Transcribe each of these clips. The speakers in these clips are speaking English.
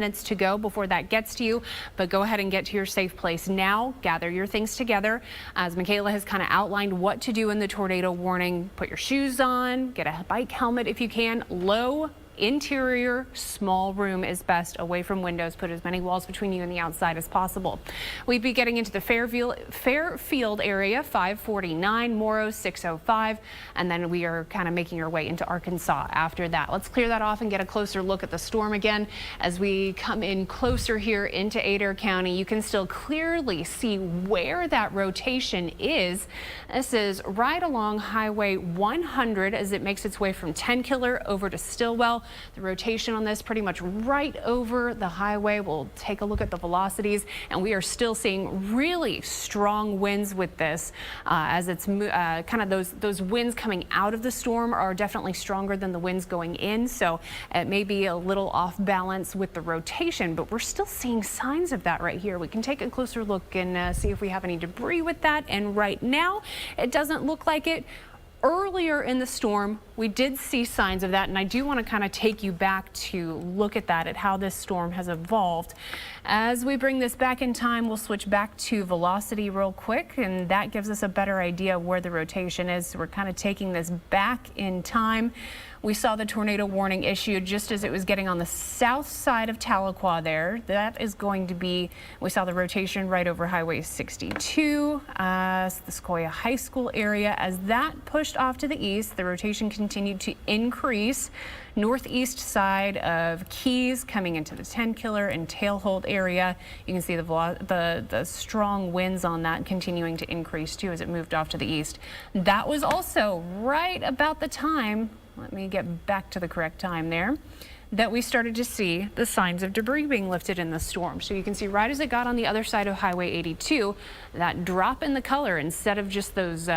Minutes to go before that gets to you, but go ahead and get to your safe place now. Gather your things together. As Michaela has kind of outlined what to do in the tornado warning, put your shoes on, get a bike helmet if you can. Low interior, small room is best, away from windows. Put as many walls between you and the outside as possible. We'd be getting into the Fairfield area, 549, Morrow 605, and then we are kind of making our way into Arkansas after that. Let's clear that off and get a closer look at the storm again. As we come in closer here into Adair County, you can still clearly see where that rotation is. This is right along Highway 100 as it makes its way from Tenkiller over to Stillwell. The rotation on this pretty much right over the highway. We'll take a look at the velocities, and we are still seeing really strong winds with this as it's kind of those winds coming out of the storm are definitely stronger than the winds going in. So it may be a little off balance with the rotation, but we're still seeing signs of that right here. We can take a closer look and see if we have any debris with that. And right now, it doesn't look like it. Earlier in the storm, we did see signs of that, and I do want to kind of take you back to look at that, at how this storm has evolved. As we bring this back in time, we'll switch back to velocity real quick, and that gives us a better idea of where the rotation is. So we're kind of taking this back in time. We saw the tornado warning issued just as it was getting on the south side of Tahlequah there. That is going to be, we saw the rotation right over Highway 62, the Sequoia High School area. As that pushed off to the east, the rotation continued to increase. Northeast side of Keys coming into the Tenkiller and Tailhold area. You can see the strong winds on that continuing to increase too as it moved off to the east. That was also right about the time, let me get back to the correct time there, that we started to see the signs of debris being lifted in the storm. So you can see right as it got on the other side of Highway 82, that drop in the color, instead of just those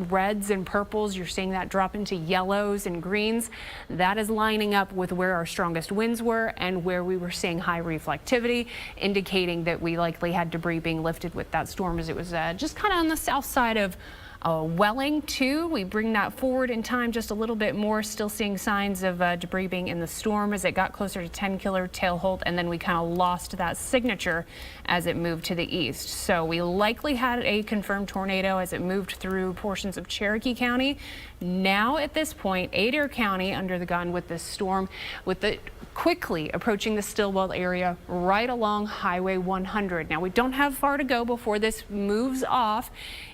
reds and purples, you're seeing that drop into yellows and greens. That is lining up with where our strongest winds were and where we were seeing high reflectivity, indicating that we likely had debris being lifted with that storm, as it was just kind of on the south side of Welling too. We bring that forward in time just a little bit more, still seeing signs of debris being in the storm as it got closer to Tenkiller, Tailhold, and then we kind of lost that signature as it moved to the east. So we likely had a confirmed tornado as it moved through portions of Cherokee County. Now at this point, Adair County under the gun with this storm, with it quickly approaching the Stillwell area right along Highway 100. Now we don't have far to go before this moves off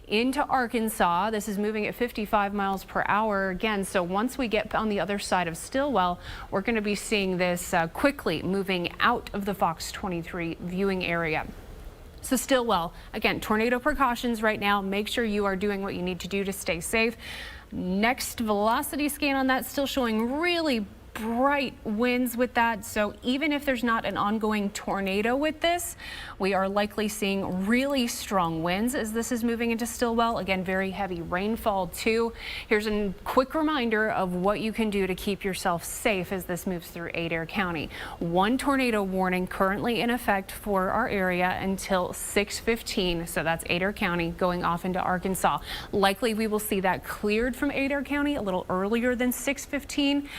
into Arkansas. This is moving at 55 miles per hour again. So once we get on the other side of Stillwell, we're going to be seeing this quickly moving out of the FOX23 viewing area. So Stillwell, again, tornado precautions right now. Make sure you are doing what you need to do to stay safe. Next velocity scan on that, still showing really bright winds with that. So even if there's not an ongoing tornado with this, we are likely seeing really strong winds as this is moving into Stillwell. Again, very heavy rainfall too. Here's a quick reminder of what you can do to keep yourself safe as this moves through Adair County. One tornado warning currently in effect for our area until 6:15. So that's Adair County going off into Arkansas. Likely we will see that cleared from Adair County a little earlier than 6:15.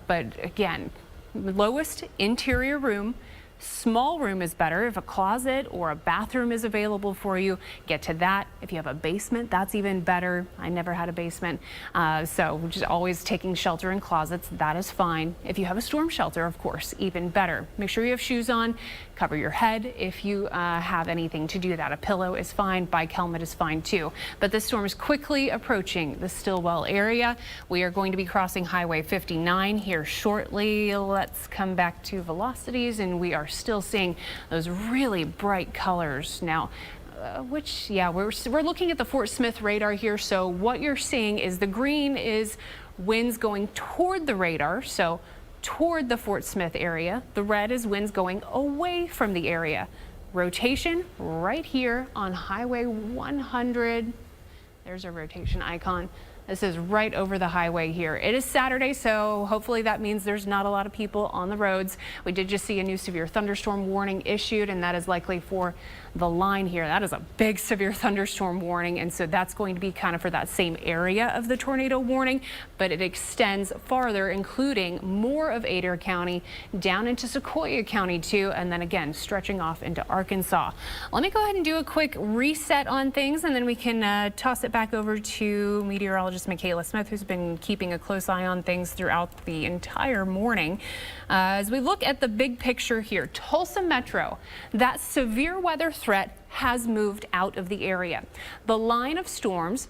But again, lowest interior room. Small room is better. If a closet or a bathroom is available for you, get to that. If you have a basement, that's even better. I never had a basement, so just always taking shelter in closets, that is fine. If you have a storm shelter, of course, even better. Make sure you have shoes on. Cover your head if you have anything to do that. A pillow is fine. Bike helmet is fine too. But this storm is quickly approaching the Stillwell area. We are going to be crossing Highway 59 here shortly. Let's come back to velocities, and we are still seeing those really bright colors now. We're looking at the Fort Smith radar here. So what you're seeing is the green is winds going toward the radar, so toward the Fort Smith area. The red is winds going away from the area. Rotation right here on Highway 100. There's a rotation icon. This is right over the highway here. It is Saturday, so hopefully that means there's not a lot of people on the roads. We did just see a new severe thunderstorm warning issued, and that is likely for the line here. That is a big severe thunderstorm warning, and so that's going to be kind of for that same area of the tornado warning, but it extends farther, including more of Adair County down into Sequoia County too, and then again stretching off into Arkansas. Let me go ahead and do a quick reset on things, and then we can toss it back over to meteorologist Michaela Smith, who's been keeping a close eye on things throughout the entire morning. As we look at the big picture here, Tulsa Metro, that severe weather threat has moved out of the area. The line of storms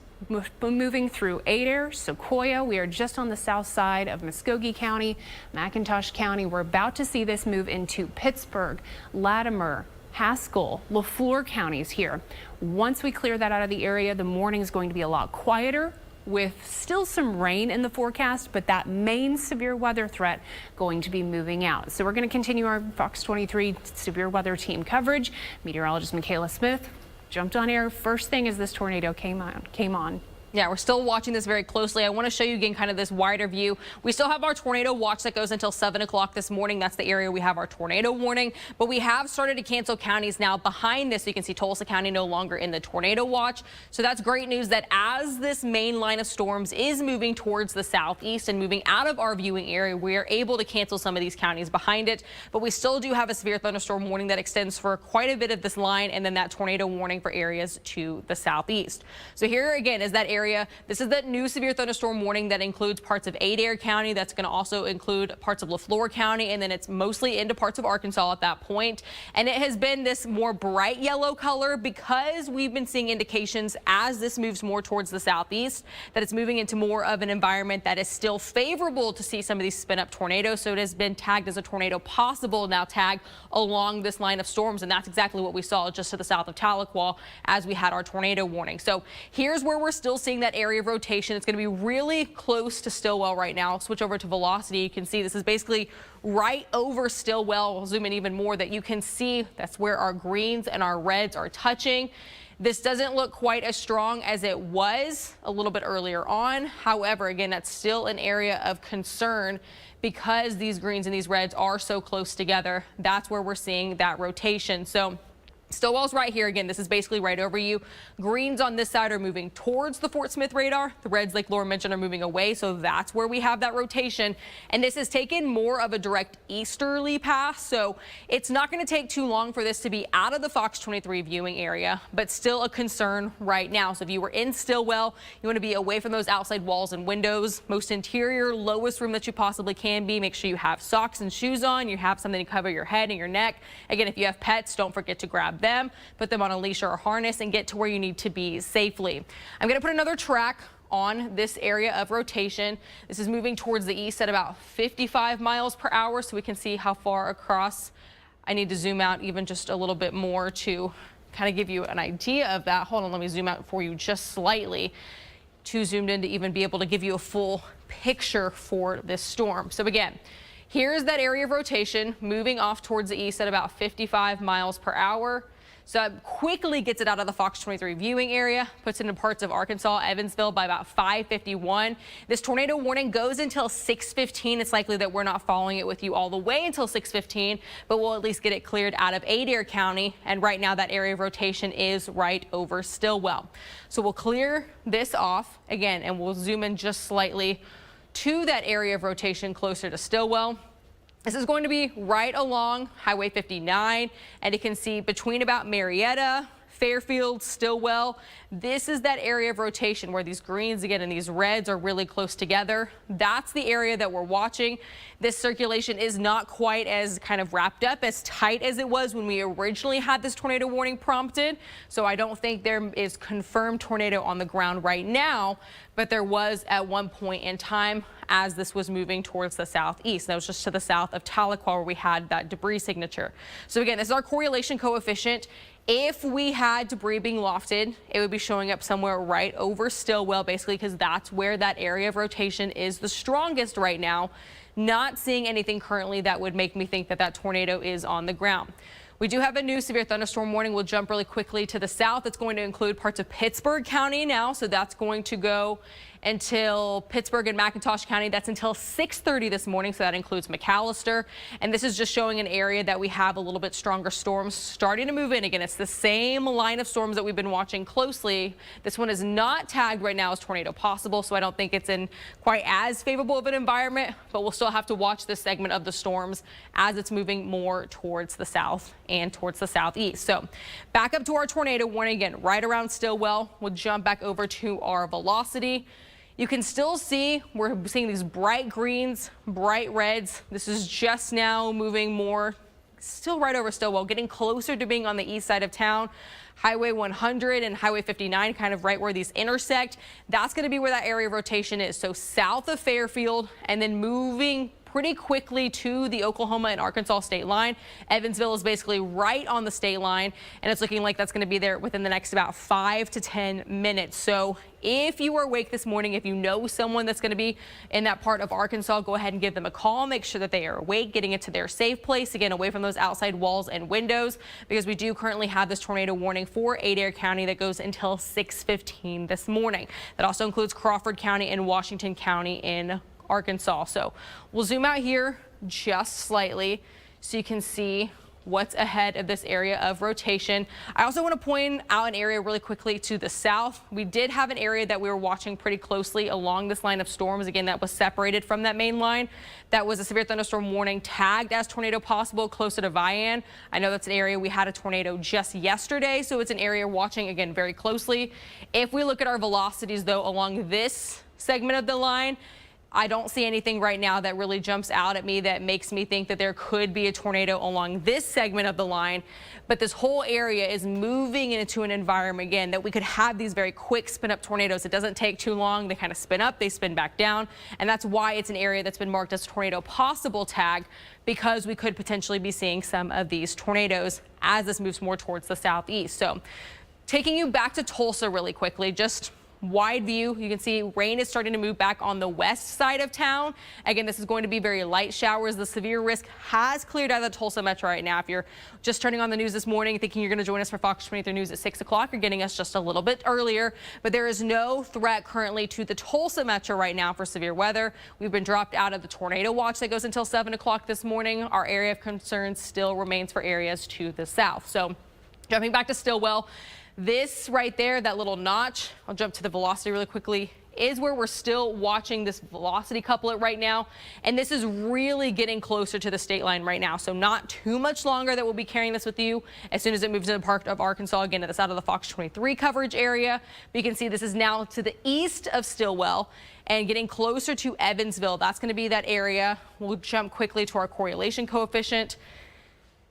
moving through Adair, Sequoia. We are just on the south side of Muskogee County, McIntosh County. We're about to see this move into Pittsburgh, Latimer, Haskell, LaFleur counties here. Once we clear that out of the area, the morning is going to be a lot quieter, with still some rain in the forecast, but that main severe weather threat going to be moving out. So we're going to continue our Fox 23 severe weather team coverage. Meteorologist Michaela Smith jumped on air first thing as this tornado came on. Yeah, we're still watching this very closely. I want to show you again kind of this wider view. We still have our tornado watch that goes until 7 o'clock this morning. That's the area we have our tornado warning. But we have started to cancel counties now behind this. So you can see Tulsa County no longer in the tornado watch. So that's great news that as this main line of storms is moving towards the southeast and moving out of our viewing area, we are able to cancel some of these counties behind it. But we still do have a severe thunderstorm warning that extends for quite a bit of this line, and then that tornado warning for areas to the southeast. So here again is that area. This is that new severe thunderstorm warning that includes parts of Adair County. That's going to also include parts of LaFleur County, and then it's mostly into parts of Arkansas at that point. And it has been this more bright yellow color because we've been seeing indications as this moves more towards the southeast that it's moving into more of an environment that is still favorable to see some of these spin up tornadoes. So it has been tagged as a tornado possible, now tagged along this line of storms. And that's exactly what we saw just to the south of Tahlequah as we had our tornado warning. So here's where we're still seeing that area of rotation. It's going to be really close to Stillwell right now. I'll switch over to velocity. You can see this is basically right over Stillwell. We'll zoom in even more that you can see that's where our greens and our reds are touching. This doesn't look quite as strong as it was a little bit earlier on. However, again, that's still an area of concern because these greens and these reds are so close together. That's where we're seeing that rotation. So Stillwell's right here. Again, this is basically right over you. Greens on this side are moving towards the Fort Smith radar. The reds, like Laura mentioned, are moving away. So that's where we have that rotation. And this has taken more of a direct easterly path. So it's not going to take too long for this to be out of the Fox 23 viewing area, but still a concern right now. So if you were in Stillwell, you want to be away from those outside walls and windows, most interior, lowest room that you possibly can be. Make sure you have socks and shoes on. You have something to cover your head and your neck. Again, if you have pets, don't forget to grab them, put them on a leash or a harness, and get to where you need to be safely. I'm going to put another track on this area of rotation. This is moving towards the east at about 55 miles per hour, so we can see how far across. I need to zoom out even just a little bit more to kind of give you an idea of that. Hold on, let me zoom out for you just slightly. Too zoomed in to even be able to give you a full picture for this storm. So again, here's that area of rotation moving off towards the east at about 55 miles per hour. So it quickly gets it out of the Fox 23 viewing area, puts it in parts of Arkansas, Evansville by about 5:51. This tornado warning goes until 6:15. It's likely that we're not following it with you all the way until 6:15, but we'll at least get it cleared out of Adair County. And right now that area of rotation is right over Stillwell. So we'll clear this off again, and we'll zoom in just slightly to that area of rotation closer to Stillwell. This is going to be right along Highway 59, and you can see between about Marietta, Fairfield, Stillwell. This is that area of rotation where these greens again and these reds are really close together. That's the area that we're watching. This circulation is not quite as kind of wrapped up, as tight as it was when we originally had this tornado warning prompted. So I don't think there is confirmed tornado on the ground right now, but there was at one point in time as this was moving towards the southeast. That was just to the south of Tahlequah where we had that debris signature. So again, this is our correlation coefficient. If we had debris being lofted, it would be showing up somewhere right over Stillwell, basically, because that's where that area of rotation is the strongest right now. Not seeing anything currently that would make me think that that tornado is on the ground. We do have a new severe thunderstorm warning. We'll jump really quickly to the south. It's going to include parts of Pittsburgh County now, so that's going to go until Pittsburgh and McIntosh County. That's until 6:30 this morning, so that includes McAllister. And this is just showing an area that we have a little bit stronger storms starting to move in again. It's the same line of storms that we've been watching closely. This one is not tagged right now as tornado possible, so I don't think it's in quite as favorable of an environment, but we'll still have to watch this segment of the storms as it's moving more towards the south and towards the southeast. So back up to our tornado warning again, right around Stillwell. We'll jump back over to our velocity. You can still see we're seeing these bright greens, bright reds. This is just now moving more, still right over Stillwell, getting closer to being on the east side of town. Highway 100 and Highway 59, kind of right where these intersect. That's going to be where that area of rotation is. So south of Fairfield and then moving pretty quickly to the Oklahoma and Arkansas state line. Evansville is basically right on the state line, and it's looking like that's going to be there within the next about 5 to 10 minutes. So if you are awake this morning, if you know someone that's going to be in that part of Arkansas, go ahead and give them a call. Make sure that they are awake, getting into their safe place, again, away from those outside walls and windows, because we do currently have this tornado warning for Adair County that goes until 6:15 this morning. That also includes Crawford County and Washington County in Arkansas. So we'll zoom out here just slightly so you can see what's ahead of this area of rotation. I also want to point out an area really quickly to the south. We did have an area that we were watching pretty closely along this line of storms. Again, that was separated from that main line. That was a severe thunderstorm warning tagged as tornado possible closer to Vian. I know that's an area we had a tornado just yesterday, so it's an area watching again very closely. If we look at our velocities though along this segment of the line, I don't see anything right now that really jumps out at me that makes me think that there could be a tornado along this segment of the line. But this whole area is moving into an environment again that we could have these very quick spin up tornadoes. It doesn't take too long. They kind of spin up, they spin back down. And that's why it's an area that's been marked as tornado possible tag, because we could potentially be seeing some of these tornadoes as this moves more towards the southeast. So taking you back to Tulsa really quickly, just wide view, you can see rain is starting to move back on the west side of town. Again, this is going to be very light showers. The severe risk has cleared out of the Tulsa metro right now. If you're just turning on the news this morning thinking you're going to join us for Fox 23 News at 6 o'clock, you're getting us just a little bit earlier. But there is no threat currently to the Tulsa metro right now for severe weather. We've been dropped out of the tornado watch that goes until 7 o'clock this morning. Our area of concern still remains for areas to the south. So jumping back to Stillwell, this right there, that little notch, I'll jump to the velocity really quickly, is where we're still watching this velocity couplet right now. And this is really getting closer to the state line right now. So not too much longer that we'll be carrying this with you as soon as it moves into the part of Arkansas, again, at the side of the Fox 23 coverage area. But you can see this is now to the east of Stillwell and getting closer to Evansville. That's going to be that area. We'll jump quickly to our correlation coefficient.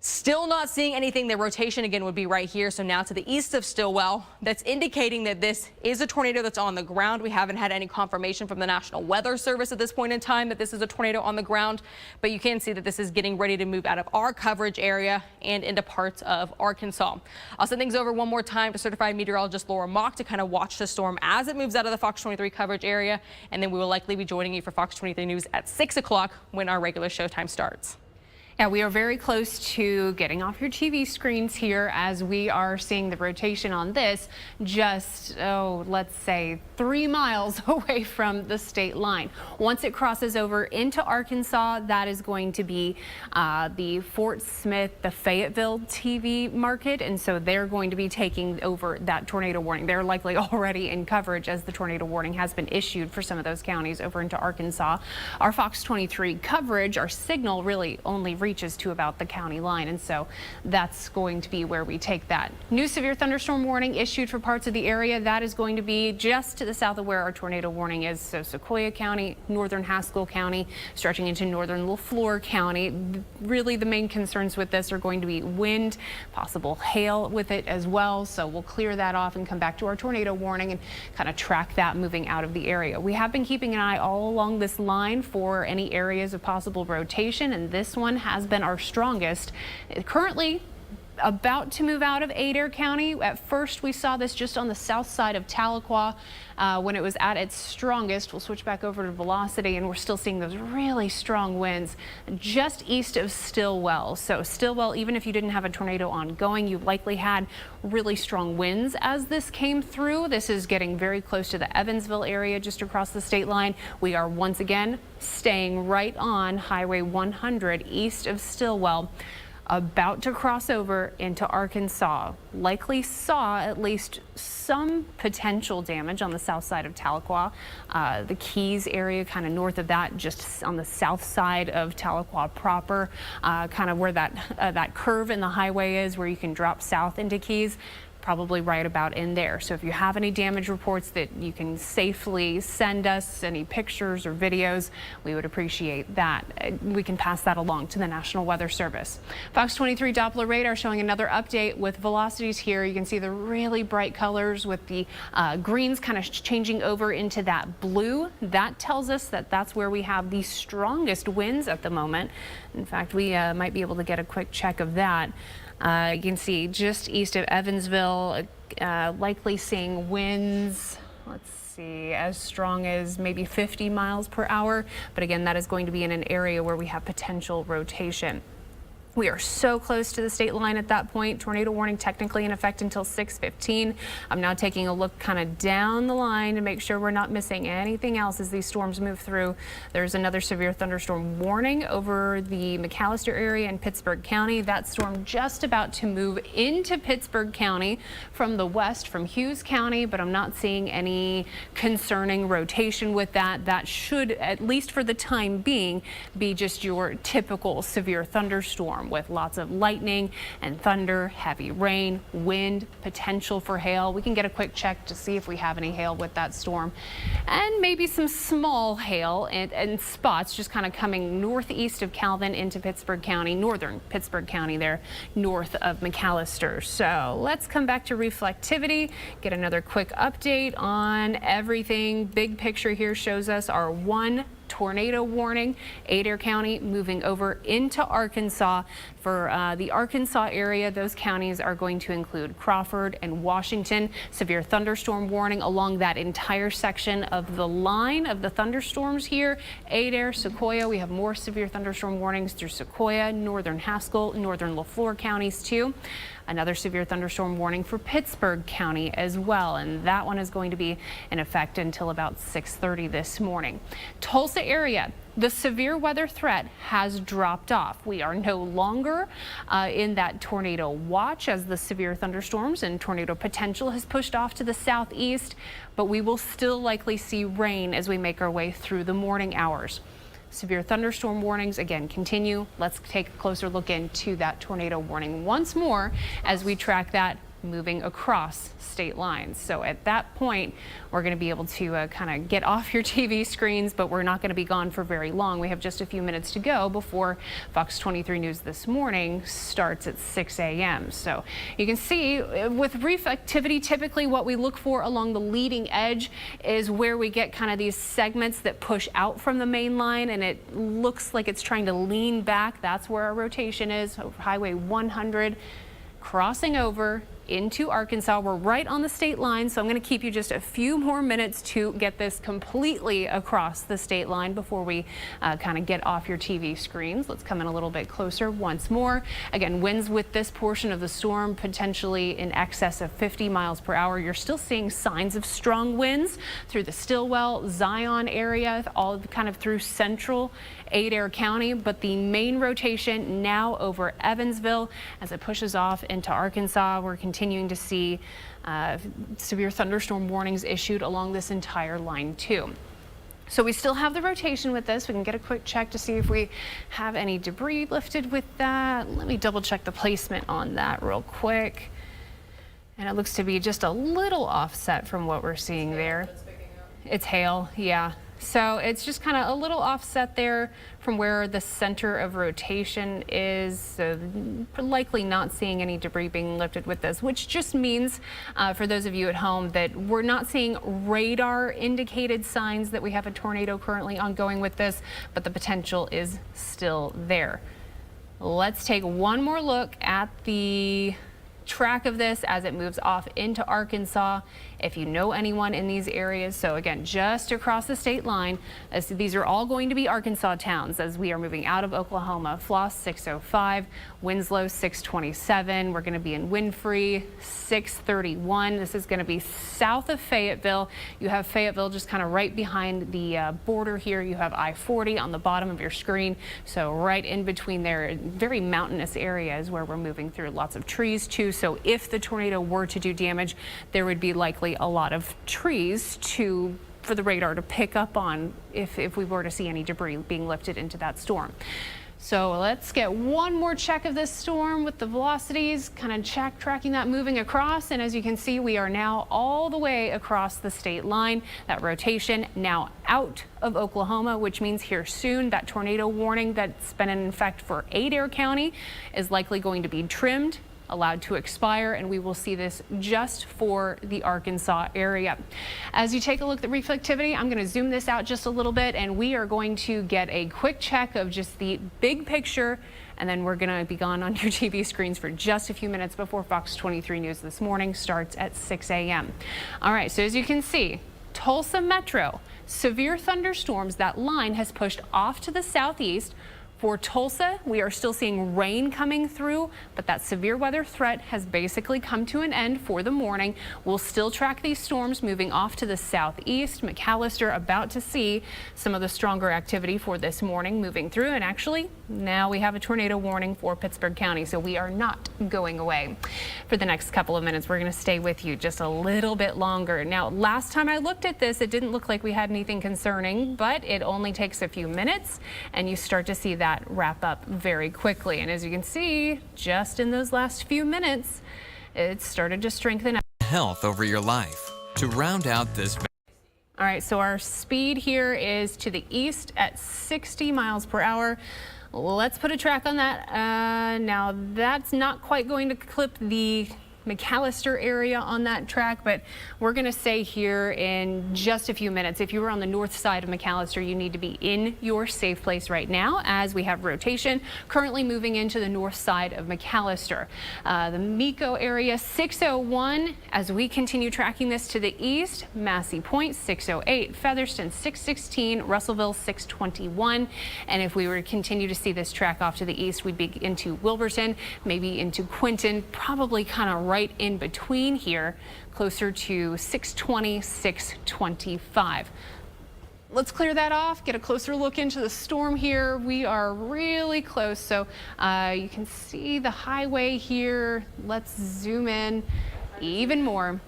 Still not seeing anything. The rotation again would be right here. So now to the east of Stillwell, that's indicating that this is a tornado that's on the ground. We haven't had any confirmation from the National Weather Service at this point in time that this is a tornado on the ground, but you can see that this is getting ready to move out of our coverage area and into parts of Arkansas. I'll send things over one more time to certified meteorologist Laura Mock to kind of watch the storm as it moves out of the Fox 23 coverage area, and then we will likely be joining you for Fox 23 News at 6 o'clock when our regular showtime starts. Yeah, we are very close to getting off your TV screens here as we are seeing the rotation on this just, let's say 3 miles away from the state line. Once it crosses over into Arkansas, that is going to be the Fort Smith, the Fayetteville TV market. And so they're going to be taking over that tornado warning. They're likely already in coverage as the tornado warning has been issued for some of those counties over into Arkansas. Our Fox 23 coverage, our signal really only reaches to about the county line, and so that's going to be where we take that. New severe thunderstorm warning issued for parts of the area. That is going to be just to the south of where our tornado warning is. So Sequoia County, northern Haskell County, stretching into northern LaFleur County. Really the main concerns with this are going to be wind, possible hail with it as well. So we'll clear that off and come back to our tornado warning and kind of track that moving out of the area. We have been keeping an eye all along this line for any areas of possible rotation, and this one has been our strongest. Currently about to move out of Adair County. At first, we saw this just on the south side of Tahlequah when it was at its strongest. We'll switch back over to velocity, and we're still seeing those really strong winds just east of Stillwell. So Stillwell, even if you didn't have a tornado ongoing, you likely had really strong winds as this came through. This is getting very close to the Evansville area just across the state line. We are once again staying right on Highway 100 east of Stillwell, about to cross over into Arkansas. Likely saw at least some potential damage on the south side of Tahlequah, the Keys area, kind of north of that, just on the south side of Tahlequah proper, kind of where that curve in the highway is, where you can drop south into Keys. Probably right about in there. So if you have any damage reports that you can safely send us, any pictures or videos, we would appreciate that. We can pass that along to the National Weather Service. Fox 23 Doppler radar showing another update with velocities here. You can see the really bright colors with the greens kind of changing over into that blue. That tells us that that's where we have the strongest winds at the moment. In fact, we might be able to get a quick check of that. You can see just east of Evansville, likely seeing winds, let's see, as strong as maybe 50 miles per hour. But again, that is going to be in an area where we have potential rotation. We are so close to the state line at that point. Tornado warning technically in effect until 6:15. I'm now taking a look kind of down the line to make sure we're not missing anything else as these storms move through. There's another severe thunderstorm warning over the McAllister area in Pittsburgh County. That storm just about to move into Pittsburgh County from the west, from Hughes County, but I'm not seeing any concerning rotation with that. That should, at least for the time being, be just your typical severe thunderstorm, with lots of lightning and thunder, heavy rain, wind, potential for hail. We can get a quick check to see if we have any hail with that storm, and maybe some small hail and spots just kind of coming northeast of Calvin into Pittsburgh County, northern Pittsburgh County there, north of McAllister. So let's come back to reflectivity, get another quick update on everything. Big picture here shows us our one tornado warning. Adair County moving over into Arkansas. For the Arkansas area, those counties are going to include Crawford and Washington. Severe thunderstorm warning along that entire section of the line of the thunderstorms here. Adair, Sequoia, we have more severe thunderstorm warnings through Sequoia, northern Haskell, northern LaFleur counties too. Another severe thunderstorm warning for Pittsburgh County as well, and that one is going to be in effect until about 6:30 this morning. Tulsa area, the severe weather threat has dropped off. We are no longer in that tornado watch as the severe thunderstorms and tornado potential has pushed off to the southeast, but we will still likely see rain as we make our way through the morning hours. Severe thunderstorm warnings again continue. Let's take a closer look into that tornado warning once more as we track that moving across state lines. So at that point, we're going to be able to kind of get off your TV screens, but we're not going to be gone for very long. We have just a few minutes to go before Fox 23 News This Morning starts at 6 a.m. So you can see with reflectivity, typically what we look for along the leading edge is where we get kind of these segments that push out from the main line and it looks like it's trying to lean back. That's where our rotation is. Highway 100 crossing over into Arkansas. We're right on the state line, so I'm going to keep you just a few more minutes to get this completely across the state line before we kind of get off your TV screens. Let's come in a little bit closer once more. Again, winds with this portion of the storm potentially in excess of 50 miles per hour. You're still seeing signs of strong winds through the Stillwell, Zion area, all kind of through central Adair County, but the main rotation now over Evansville as it pushes off into Arkansas. We're continuing to see severe thunderstorm warnings issued along this entire line too. So we still have the rotation with this. We can get a quick check to see if we have any debris lifted with that. Let me double check the placement on that real quick. And it looks to be just a little offset from what we're seeing there. It's hail, yeah. So it's just kind of a little offset there from where the center of rotation is. So likely not seeing any debris being lifted with this, which just means for those of you at home that we're not seeing radar indicated signs that we have a tornado currently ongoing with this, but the potential is still there. Let's take one more look at the track of this as it moves off into Arkansas. If you know anyone in these areas, so again, just across the state line, as these are all going to be Arkansas towns as we are moving out of Oklahoma. Floss 605, Winslow 627. We're going to be in Winfrey 631. This is going to be south of Fayetteville. You have Fayetteville just kind of right behind the border here. You have I-40 on the bottom of your screen. So right in between there, very mountainous areas where we're moving through. Lots of trees too. So if the tornado were to do damage, there would be likely a lot of trees for the radar to pick up on if we were to see any debris being lifted into that storm. So let's get one more check of this storm with the velocities, kind of tracking that moving across. And as you can see, we are now all the way across the state line. That rotation now out of Oklahoma, which means here soon that tornado warning that's been in effect for Adair County is likely going to be trimmed, allowed to expire, and we will see this just for the Arkansas area. As you take a look at the reflectivity, I'm going to zoom this out just a little bit, and we are going to get a quick check of just the big picture, and then we're going to be gone on your TV screens for just a few minutes before Fox 23 News this morning starts at 6 a.m. All right, so as you can see, Tulsa Metro, severe thunderstorms, that line has pushed off to the southeast. For Tulsa, we are still seeing rain coming through, but that severe weather threat has basically come to an end for the morning. We'll still track these storms moving off to the southeast. McAllister about to see some of the stronger activity for this morning moving through. And actually, now we have a tornado warning for Pittsburgh County, so we are not going away. For the next couple of minutes, we're going to stay with you just a little bit longer. Now, last time I looked at this, it didn't look like we had anything concerning, but it only takes a few minutes, and you start to see that wrap up very quickly. And as you can see, just in those last few minutes, it started to strengthen. Health over your life. To round out this. All right, so our speed here is to the east at 60 miles per hour. Let's put a track on that. Now that's not quite going to clip the McAllister area on that track, but we're going to say here in just a few minutes, if you were on the north side of McAllister, you need to be in your safe place right now as we have rotation currently moving into the north side of McAllister. The Miko area 601 as we continue tracking this to the east, Massey Point 608, Featherston 616, Russellville 621. And if we were to continue to see this track off to the east, we'd be into Wilburton, maybe into Quinton, probably kind of right in between here, closer to 620, 625. Let's clear that off, get a closer look into the storm here. We are really close, so you can see the highway here. Let's zoom in even more.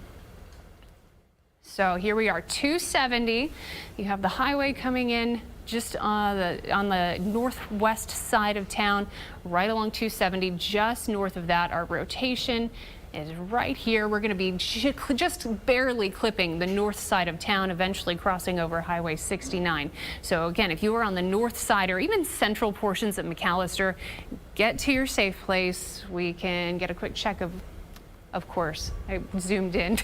So here we are, 270. You have the highway coming in just on the northwest side of town, right along 270. Just north of that, our rotation is right here. We're going to be just barely clipping the north side of town, eventually crossing over Highway 69. So again, if you are on the north side or even central portions of McAllister, get to your safe place. We can get a quick check of course, I zoomed in.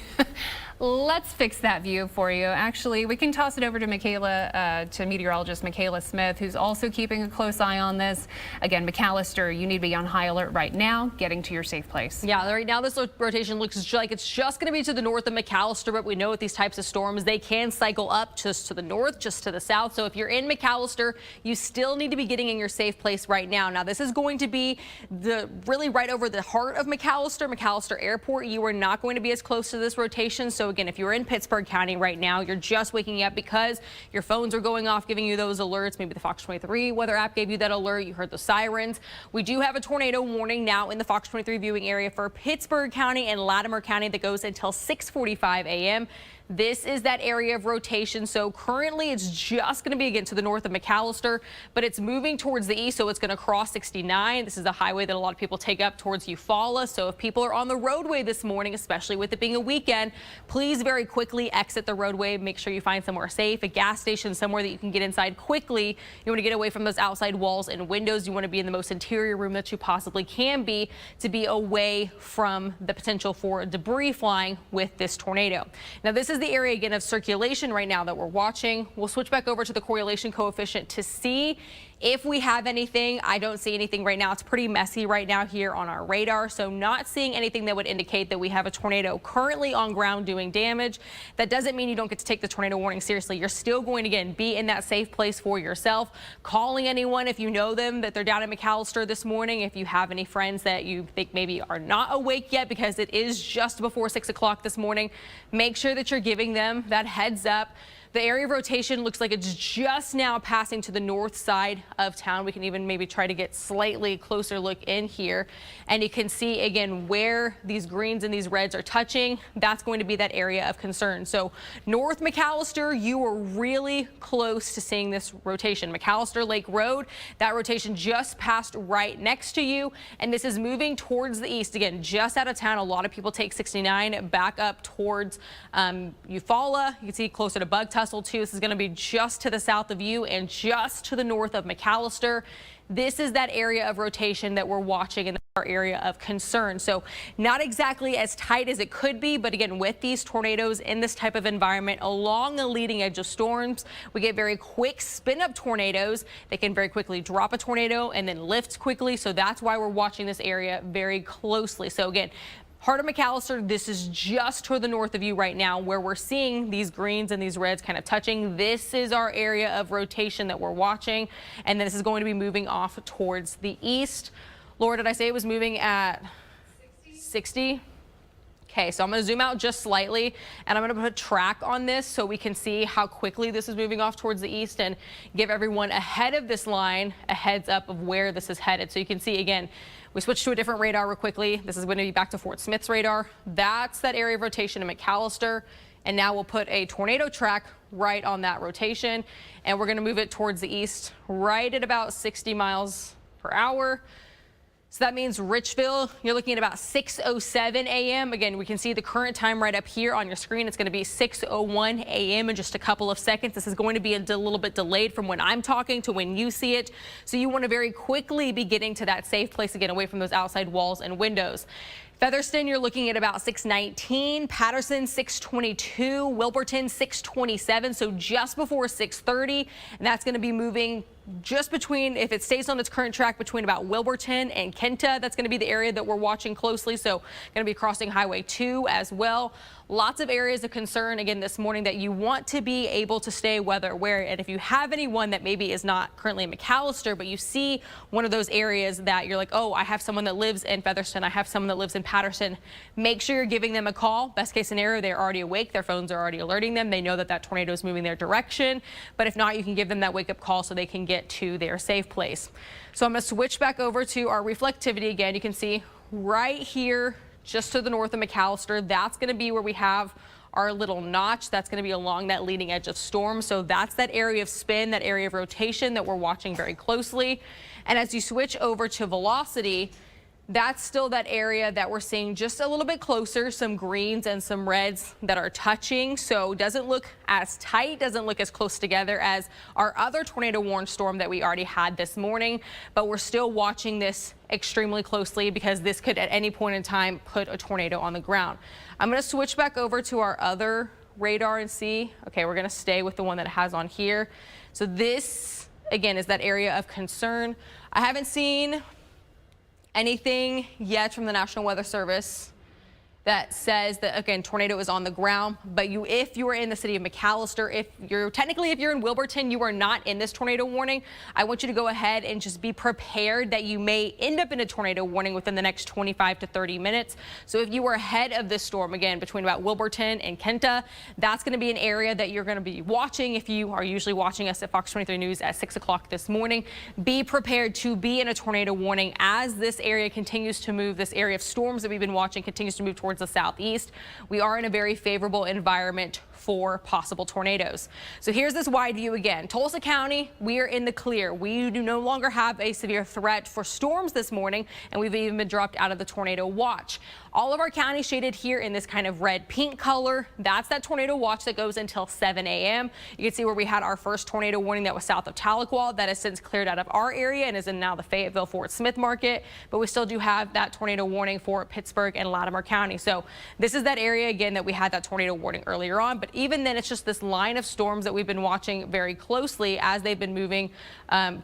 Let's fix that view for you. Actually, we can toss it over to to meteorologist Michaela Smith, who's also keeping a close eye on this. Again, McAllister, you need to be on high alert right now, getting to your safe place. Yeah, right now this rotation looks like it's just going to be to the north of McAllister, but we know with these types of storms, they can cycle up just to the north, just to the south. So if you're in McAllister, you still need to be getting in your safe place right now. Now, this is going to be really right over the heart of McAllister Airport. You are not going to be as close to this rotation. So again, if you're in Pittsburgh County right now, you're just waking up because your phones are going off, giving you those alerts. Maybe the Fox 23 weather app gave you that alert. You heard the sirens. We do have a tornado warning now in the Fox 23 viewing area for Pittsburgh County and Latimer County that goes until 6:45 a.m. This is that area of rotation. So currently it's just going to be again to the north of McAllister, but it's moving towards the east. So it's going to cross 69. This is a highway that a lot of people take up towards Eufaula. So if people are on the roadway this morning, especially with it being a weekend, please very quickly exit the roadway. Make sure you find somewhere safe, a gas station, somewhere that you can get inside quickly. You want to get away from those outside walls and windows. You want to be in the most interior room that you possibly can be to be away from the potential for debris flying with this tornado. Now, this is the area again of circulation right now that we're watching. We'll switch back over to the correlation coefficient to see If we have anything, I don't see anything right now. It's pretty messy right now here on our radar, so not seeing anything that would indicate that we have a tornado currently on ground doing damage. That doesn't mean you don't get to take the tornado warning seriously. You're still going to, again, be in that safe place for yourself. Calling anyone if you know them that they're down in McAllister this morning. If you have any friends that you think maybe are not awake yet because it is just before 6 o'clock this morning, make sure that you're giving them that heads up. The area of rotation looks like it's just now passing to the north side of town. We can even maybe try to get slightly closer look in here. And you can see again where these greens and these reds are touching. That's going to be that area of concern. So North McAllister, you are really close to seeing this rotation. McAllister Lake Road, that rotation just passed right next to you. And this is moving towards the east. Again, just out of town. A lot of people take 69 back up towards Eufaula. You can see closer to Bugtussle too. This is going to be just to the south of you and just to the north of McAllister. This is that area of rotation that we're watching in our area of concern. So not exactly as tight as it could be, but again, with these tornadoes in this type of environment along the leading edge of storms, we get very quick spin up tornadoes. They can very quickly drop a tornado and then lift quickly. So that's why we're watching this area very closely. So again, heart of McAllister, this is just to the north of you right now where we're seeing these greens and these reds kind of touching. This is our area of rotation that we're watching. And then this is going to be moving off towards the east. Laura, did I say it was moving at 60? Okay, so I'm going to zoom out just slightly and I'm going to put track on this so we can see how quickly this is moving off towards the east and give everyone ahead of this line a heads up of where this is headed. So you can see again, we switched to a different radar real quickly. This is going to be back to Fort Smith's radar. That's that area of rotation in McAllister. And now we'll put a tornado track right on that rotation. And we're going to move it towards the east right at about 60 miles per hour. So that means Richville, you're looking at about 6:07 a.m. Again, we can see the current time right up here on your screen. It's going to be 6:01 a.m. in just a couple of seconds. This is going to be a little bit delayed from when I'm talking to when you see it. So you want to very quickly be getting to that safe place again, away from those outside walls and windows. Featherston, you're looking at about 6:19, Patterson 6:22, Wilburton 6:27, so just before 6:30, and that's going to be moving just between, if it stays on its current track, between about Wilburton and Kenta. That's going to be the area that we're watching closely, so going to be crossing Highway 2 as well. Lots of areas of concern again this morning that you want to be able to stay weather aware. And if you have anyone that maybe is not currently in McAllister, but you see one of those areas that you're like, oh, I have someone that lives in Featherston, I have someone that lives in Patterson, make sure you're giving them a call. Best case scenario, they're already awake. Their phones are already alerting them. They know that that tornado is moving their direction. But if not, you can give them that wake up call so they can get to their safe place. So I'm going to switch back over to our reflectivity again. You can see right here, just to the north of McAllister, that's going to be where we have our little notch. That's going to be along that leading edge of storm. So that's that area of spin, that area of rotation that we're watching very closely. And as you switch over to velocity, that's still that area that we're seeing just a little bit closer, some greens and some reds that are touching. So doesn't look as tight, doesn't look as close together as our other tornado warned storm that we already had this morning. But we're still watching this extremely closely because this could at any point in time put a tornado on the ground. I'm going to switch back over to our other radar and see. Okay, we're going to stay with the one that it has on here. So this again is that area of concern. I haven't seen anything yet from the National Weather Service that says that, again, tornado is on the ground. But if you are in the city of McAllister, if you're in Wilburton, you are not in this tornado warning. I want you to go ahead and just be prepared that you may end up in a tornado warning within the next 25 to 30 minutes. So if you are ahead of this storm, again, between about Wilburton and Kenta, that's going to be an area that you're going to be watching. If you are usually watching us at Fox 23 News at 6 o'clock this morning, be prepared to be in a tornado warning as this area continues to move. This area of storms that we've been watching continues to move towards the southeast. We are in a very favorable environment for possible tornadoes. So here's this wide view again. Tulsa County, we are in the clear. We do no longer have a severe threat for storms this morning, and we've even been dropped out of the tornado watch. All of our counties shaded here in this kind of red pink color. That's that tornado watch that goes until 7 a.m. You can see where we had our first tornado warning that was south of Tahlequah. That has since cleared out of our area and is in now the Fayetteville Fort Smith market. But we still do have that tornado warning for Pittsburgh and Latimer County. So this is that area again that we had that tornado warning earlier on, but even then it's just this line of storms that we've been watching very closely as they've been moving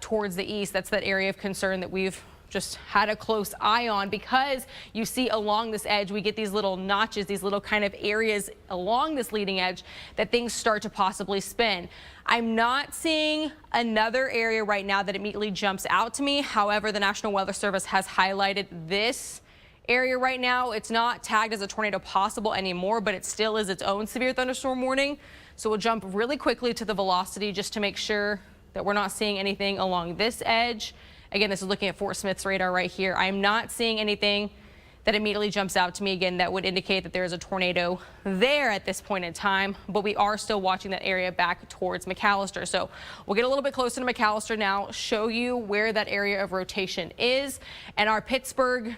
towards the east. That's that area of concern that we've just had a close eye on, because you see along this edge, we get these little notches, these little kind of areas along this leading edge that things start to possibly spin. I'm not seeing another area right now that immediately jumps out to me. However, the National Weather Service has highlighted this area right now. It's not tagged as a tornado possible anymore, but it still is its own severe thunderstorm warning. So we'll jump really quickly to the velocity just to make sure that we're not seeing anything along this edge. Again, this is looking at Fort Smith's radar right here. I'm not seeing anything that immediately jumps out to me again that would indicate that there is a tornado there at this point in time, but we are still watching that area back towards McAllister. So we'll get a little bit closer to McAllister now, show you where that area of rotation is. And our Pittsburgh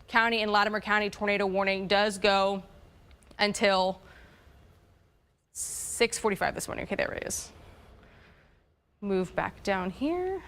County and Latimer County tornado warning does go until 6:45 this morning. Okay, there it is. Move back down here.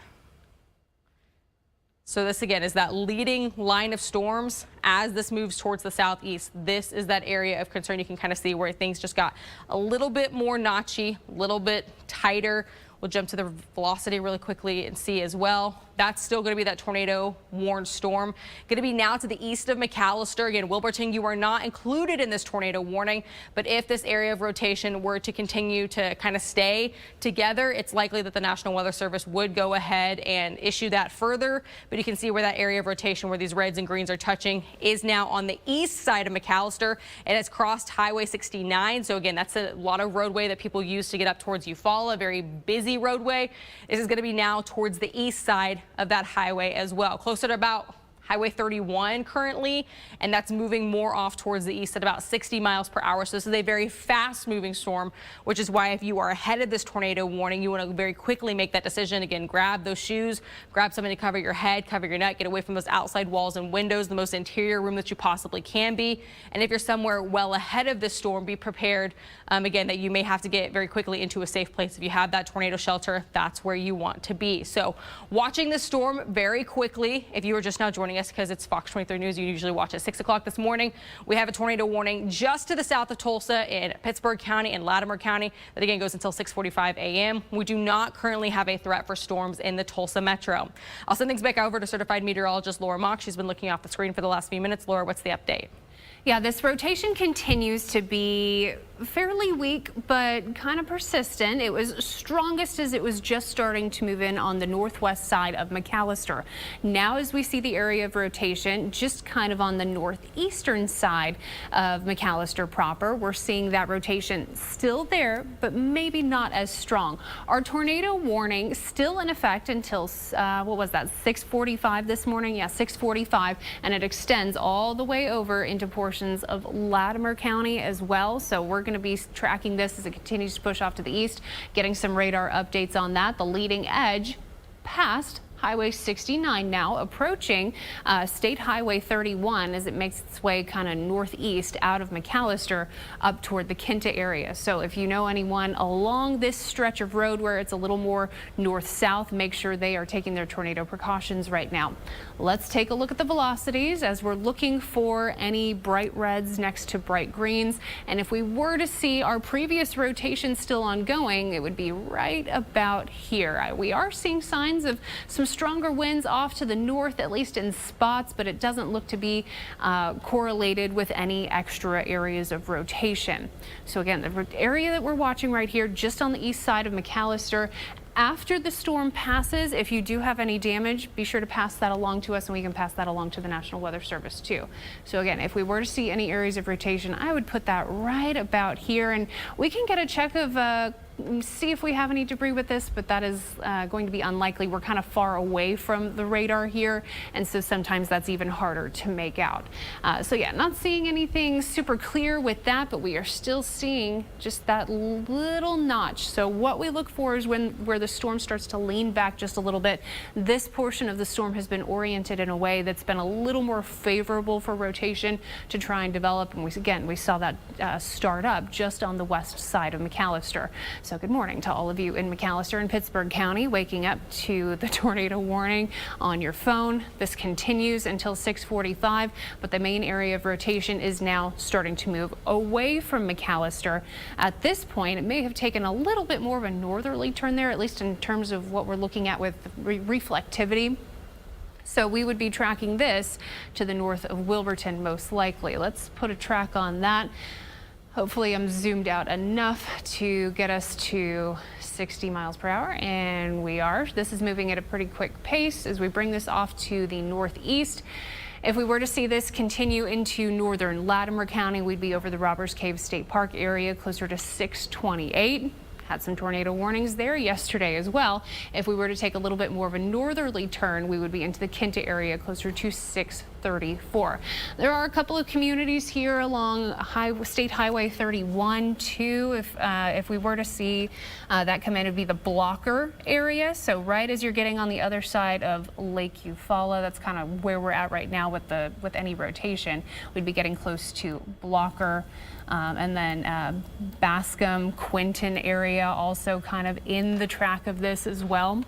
So this again is that leading line of storms as this moves towards the southeast. This is that area of concern. You can kind of see where things just got a little bit more notchy, a little bit tighter. We'll jump to the velocity really quickly and see as well. That's still going to be that tornado warned storm. Going to be now to the east of McAllister. Again, Wilburton, you are not included in this tornado warning, but if this area of rotation were to continue to kind of stay together, it's likely that the National Weather Service would go ahead and issue that further. But you can see where that area of rotation where these reds and greens are touching is now on the east side of McAllister, and it's crossed Highway 69. So again, that's a lot of roadway that people use to get up towards Eufaula, very busy roadway. This is going to be now towards the east side of that highway as well, closer to about Highway 31 currently, and that's moving more off towards the east at about 60 miles per hour. So this is a very fast moving storm, which is why if you are ahead of this tornado warning, you want to very quickly make that decision. Again, grab those shoes, grab something to cover your head, cover your neck, get away from those outside walls and windows, the most interior room that you possibly can be. And if you're somewhere well ahead of this storm, be prepared, again, that you may have to get very quickly into a safe place. If you have that tornado shelter, that's where you want to be. So watching this storm very quickly, if you are just now joining us, because it's Fox 23 News, you usually watch at 6 o'clock this morning. We have a tornado warning just to the south of Tulsa in Pittsburgh County and Latimer County. That again goes until 6:45 a.m. We do not currently have a threat for storms in the Tulsa metro. I'll send things back over to certified meteorologist Laura Mock. She's been looking off the screen for the last few minutes. Laura, what's the update? Yeah, this rotation continues to be fairly weak, but kind of persistent. It was strongest as it was just starting to move in on the northwest side of McAllister. Now, as we see the area of rotation just kind of on the northeastern side of McAllister proper, we're seeing that rotation still there, but maybe not as strong. Our tornado warning still in effect until, what was that, 6:45 this morning? Yeah, 6:45, and it extends all the way over into portions of Latimer County as well. So we're going to be tracking this as it continues to push off to the east, getting some radar updates on that. The leading edge past Highway 69 now, approaching State Highway 31 as it makes its way kind of northeast out of McAllister up toward the Kinta area. So if you know anyone along this stretch of road where it's a little more north-south, make sure they are taking their tornado precautions right now. Let's take a look at the velocities as we're looking for any bright reds next to bright greens. And if we were to see our previous rotation still ongoing, it would be right about here. We are seeing signs of some stronger winds off to the north, at least in spots, but it doesn't look to be correlated with any extra areas of rotation. So again, the area that we're watching right here, just on the east side of McAllister. After the storm passes, if you do have any damage, be sure to pass that along to us, and we can pass that along to the National Weather Service too. So again, if we were to see any areas of rotation, I would put that right about here, and we can get a check of see if we have any debris with this, but that is going to be unlikely. We're kind of far away from the radar here, and so sometimes that's even harder to make out. So yeah, not seeing anything super clear with that, but we are still seeing just that little notch. So what we look for is where the storm starts to lean back just a little bit. This portion of the storm has been oriented in a way that's been a little more favorable for rotation to try and develop, and we saw that start up just on the west side of McAllister. So So good morning to all of you in McAllister and Pittsburgh County, waking up to the tornado warning on your phone. This continues until 6:45, but the main area of rotation is now starting to move away from McAllister. At this point, it may have taken a little bit more of a northerly turn there, at least in terms of what we're looking at with reflectivity. So we would be tracking this to the north of Wilburton most likely. Let's put a track on that. Hopefully I'm zoomed out enough to get us to 60 miles per hour, and we are. This is moving at a pretty quick pace as we bring this off to the northeast. If we were to see this continue into northern Latimer County, we'd be over the Robbers Cave State Park area closer to 628. Had some tornado warnings there yesterday as well. If we were to take a little bit more of a northerly turn, we would be into the Kinta area closer to 634. There are a couple of communities here along State Highway 31 too. If we were to see that come in, it'd be the Blocker area. So right as you're getting on the other side of Lake Eufaula, that's kind of where we're at right now with any rotation. We'd be getting close to Blocker. And then Bascom, Quinton area also kind of in the track of this as well.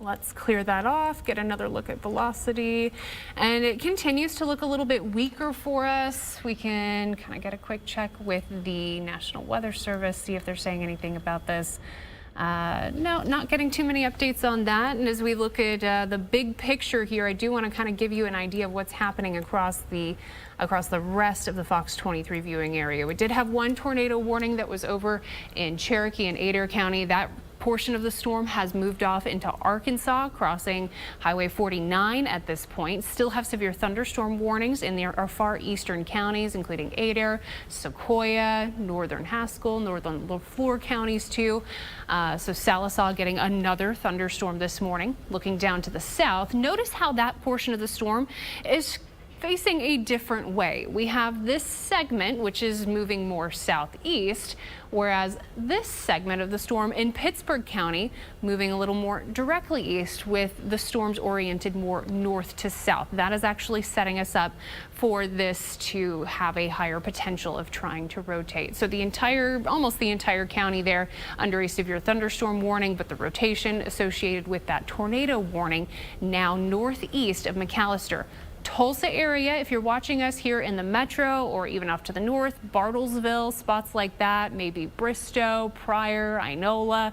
Let's clear that off, get another look at velocity, and it continues to look a little bit weaker for us. We can kind of get a quick check with the National Weather Service, see if they're saying anything about this. No, not getting too many updates on that. And as we look at the big picture here, I do want to kind of give you an idea of what's happening across the rest of the FOX23 viewing area. We did have one tornado warning that was over in Cherokee and Adair County. That portion of the storm has moved off into Arkansas, crossing Highway 49 at this point. Still have severe thunderstorm warnings in our far eastern counties, including Adair, Sequoia, northern Haskell, northern LaFleur counties too. So Sallisaw getting another thunderstorm this morning. Looking down to the south, notice how that portion of the storm is facing a different way. We have this segment, which is moving more southeast, whereas this segment of the storm in Pittsburgh County moving a little more directly east, with the storms oriented more north to south. That is actually setting us up for this to have a higher potential of trying to rotate. So almost the entire county there under a severe thunderstorm warning, but the rotation associated with that tornado warning now northeast of McAllister. Tulsa area, if you're watching us here in the metro or even off to the north, Bartlesville, spots like that, maybe Bristow, Pryor, Inola,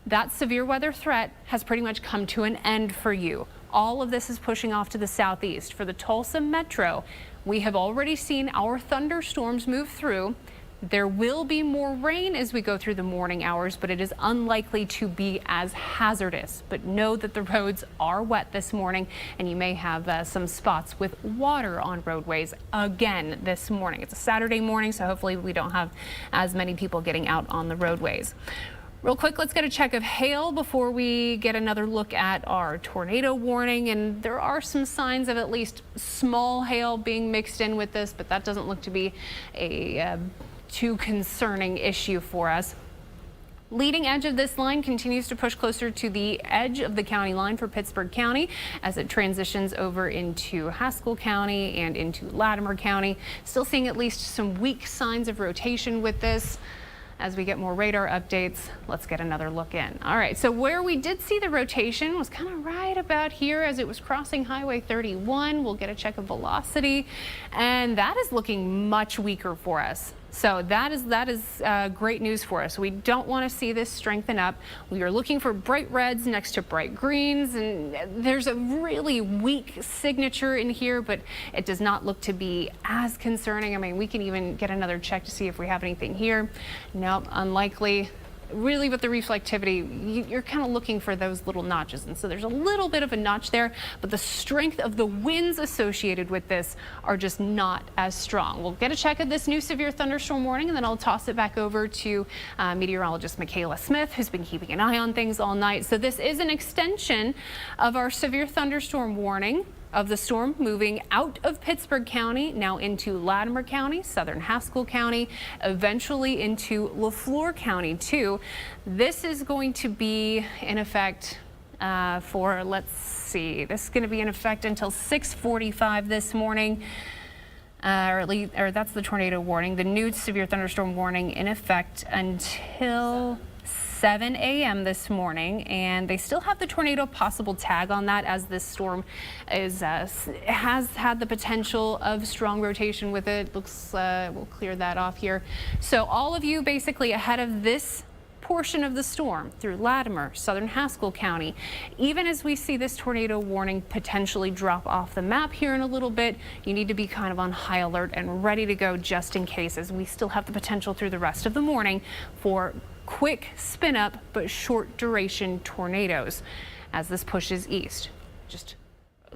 that severe weather threat has pretty much come to an end for you. All of this is pushing off to the southeast. For the Tulsa metro, we have already seen our thunderstorms move through. There will be more rain as we go through the morning hours, but it is unlikely to be as hazardous. But know that the roads are wet this morning, and you may have some spots with water on roadways again this morning. It's a Saturday morning, so hopefully we don't have as many people getting out on the roadways. Real quick, let's get a check of hail before we get another look at our tornado warning. And there are some signs of at least small hail being mixed in with this, but that doesn't look to be a too concerning issue for us. Leading edge of this line continues to push closer to the edge of the county line for Pittsburgh County as it transitions over into Haskell County and into Latimer County. Still seeing at least some weak signs of rotation with this. As we get more radar updates, let's get another look in. All right, so where we did see the rotation was kind of right about here as it was crossing Highway 31. We'll get a check of velocity, and that is looking much weaker for us. So that is great news for us. We don't want to see this strengthen up. We are looking for bright reds next to bright greens, and there's a really weak signature in here, but it does not look to be as concerning. I mean, we can even get another check to see if we have anything here. Nope, unlikely. Really, with the reflectivity, you're kind of looking for those little notches, and so there's a little bit of a notch there, but the strength of the winds associated with this are just not as strong. We'll get a check of this new severe thunderstorm warning, and then I'll toss it back over to meteorologist Michaela Smith, who's been keeping an eye on things all night. So this is an extension of our severe thunderstorm warning of the storm moving out of Pittsburgh County, now into Latimer County, southern Haskell County, eventually into LaFleur County too. This is going to be in effect let's see, this is going to be in effect until 6:45 this morning. or that's the tornado warning. The new severe thunderstorm warning in effect until 7 a.m. this morning, and they still have the tornado possible tag on that, as this storm has had the potential of strong rotation with it. Looks we'll clear that off here. So all of you basically ahead of this portion of the storm through Latimer, southern Haskell County. Even as we see this tornado warning potentially drop off the map here in a little bit, you need to be kind of on high alert and ready to go just in case, as we still have the potential through the rest of the morning for quick spin up but short duration tornadoes as this pushes east. Just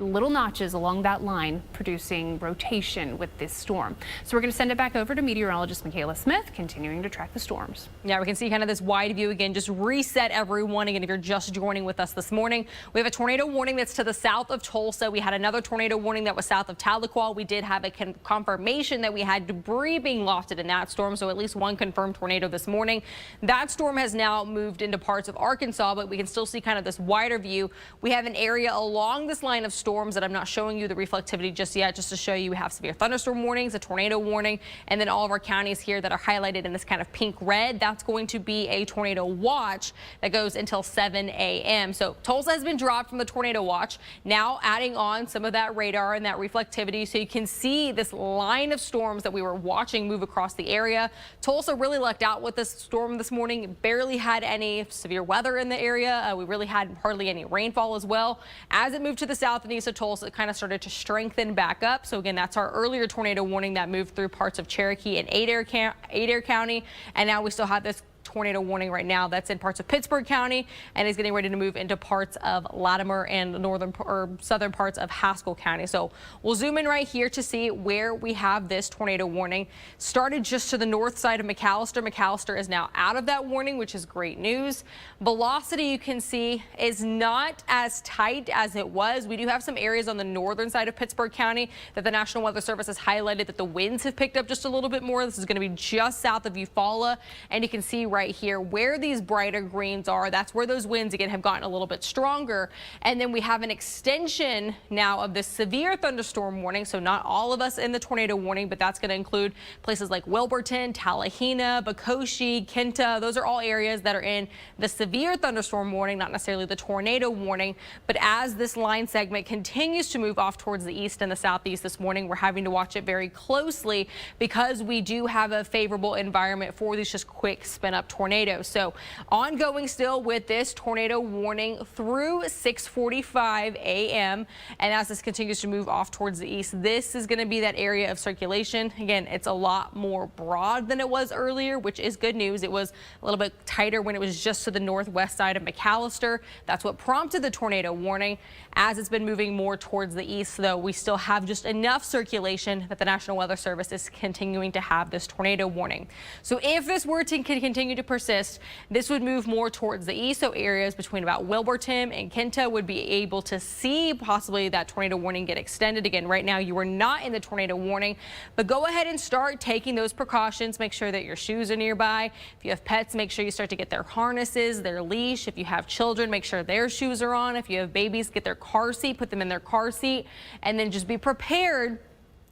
little notches along that line producing rotation with this storm. So we're going to send it back over to meteorologist Michaela Smith, continuing to track the storms. Yeah, we can see kind of this wide view again. Just reset everyone again if you're just joining with us this morning. We have a tornado warning that's to the south of Tulsa. We had another tornado warning that was south of Tahlequah. We did have a confirmation that we had debris being lofted in that storm, so at least one confirmed tornado this morning. That storm has now moved into parts of Arkansas, but we can still see kind of this wider view. We have an area along this line of storms that I'm not showing you the reflectivity just yet, just to show you we have severe thunderstorm warnings, a tornado warning, and then all of our counties here that are highlighted in this kind of pink red. That's going to be a tornado watch that goes until 7 a.m. So Tulsa has been dropped from the tornado watch, now adding on some of that radar and that reflectivity so you can see this line of storms that we were watching move across the area. Tulsa really lucked out with this storm this morning. Barely had any severe weather in the area. We really had hardly any rainfall as well. As it moved to the south and east of Tulsa, it kind of started to strengthen back up. So again, that's our earlier tornado warning that moved through parts of Cherokee and Adair County. And now we still have this tornado warning right now that's in parts of Pittsburgh County and is getting ready to move into parts of Latimer and northern or southern parts of Haskell County. So we'll zoom in right here to see where we have this tornado warning. Started just to the north side of McAllister. McAllister is now out of that warning, which is great news. Velocity, you can see, is not as tight as it was. We do have some areas on the northern side of Pittsburgh County that the National Weather Service has highlighted that the winds have picked up just a little bit more. This is going to be just south of Eufaula, and you can see right here where these brighter greens are. That's where those winds again have gotten a little bit stronger. And then we have an extension now of this severe thunderstorm warning. So not all of us in the tornado warning, but that's going to include places like Wilburton, Tallahena, Bacoshi, Kenta. Those are all areas that are in the severe thunderstorm warning, not necessarily the tornado warning. But as this line segment continues to move off towards the east and the southeast this morning, we're having to watch it very closely because we do have a favorable environment for these just quick spin up tornadoes. So ongoing still with this tornado warning through 6:45 a.m. And as this continues to move off towards the east, this is going to be that area of circulation. Again, it's a lot more broad than it was earlier, which is good news. It was a little bit tighter when it was just to the northwest side of McAllister. That's what prompted the tornado warning. As it's been moving more towards the east, though, we still have just enough circulation that the National Weather Service is continuing to have this tornado warning. So if this were to continue to persist, this would move more towards the east. So areas between about Wilburton and Kenta would be able to see possibly that tornado warning get extended. Again, right now you are not in the tornado warning, but go ahead and start taking those precautions. Make sure that your shoes are nearby. If you have pets, make sure you start to get their harnesses, their leash. If you have children, make sure their shoes are on. If you have babies, get their car seat, put them in their car seat, and then just be prepared.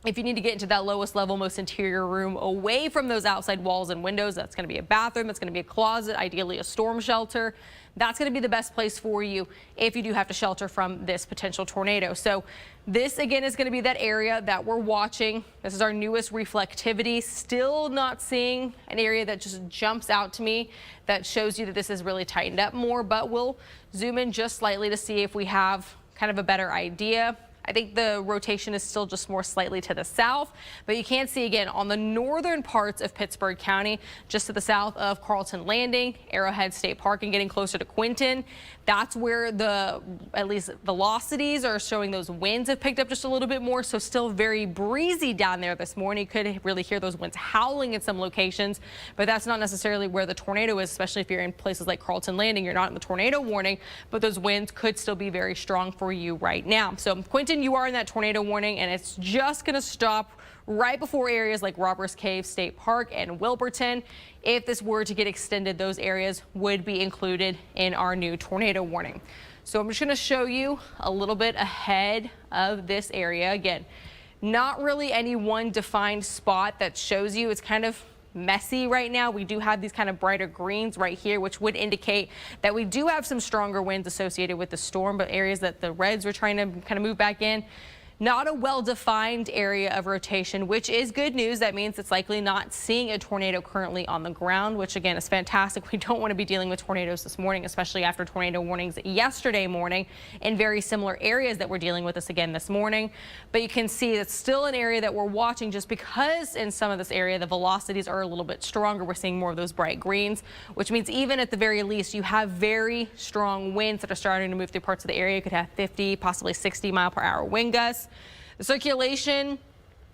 If you need to get into that lowest level, most interior room away from those outside walls and windows, that's going to be a bathroom, it's going to be a closet, ideally a storm shelter. That's going to be the best place for you if you do have to shelter from this potential tornado. So this again is going to be that area that we're watching. This is our newest reflectivity. Still not seeing an area that just jumps out to me that shows you that this is really tightened up more, but we'll zoom in just slightly to see if we have kind of a better idea. I think the rotation is still just more slightly to the south, but you can see again on the northern parts of Pittsburgh County, just to the south of Carlton Landing, Arrowhead State Park, and getting closer to Quinton. That's where the at least velocities are showing those winds have picked up just a little bit more. So still very breezy down there this morning. You could really hear those winds howling in some locations, but that's not necessarily where the tornado is, especially if you're in places like Carlton Landing. You're not in the tornado warning, but those winds could still be very strong for you right now. So Quinton, you are in that tornado warning, and it's just going to stop right before areas like Robbers Cave State Park and Wilburton. If this were to get extended, those areas would be included in our new tornado warning. So I'm just going to show you a little bit ahead of this area. Again, Not really any one defined spot that shows you. It's kind of messy right now. We do have these kind of brighter greens right here, which would indicate that we do have some stronger winds associated with the storm, but areas that the reds were trying to kind of move back in. Not a well-defined area of rotation, which is good news. That means it's likely not seeing a tornado currently on the ground, which again is fantastic. We don't want to be dealing with tornadoes this morning, especially after tornado warnings yesterday morning in very similar areas that we're dealing with this again this morning. But you can see it's still an area that we're watching just because in some of this area the velocities are a little bit stronger. We're seeing more of those bright greens, which means even at the very least you have very strong winds that are starting to move through parts of the area. You could have 50, possibly 60-mile-per-hour wind gusts. The circulation,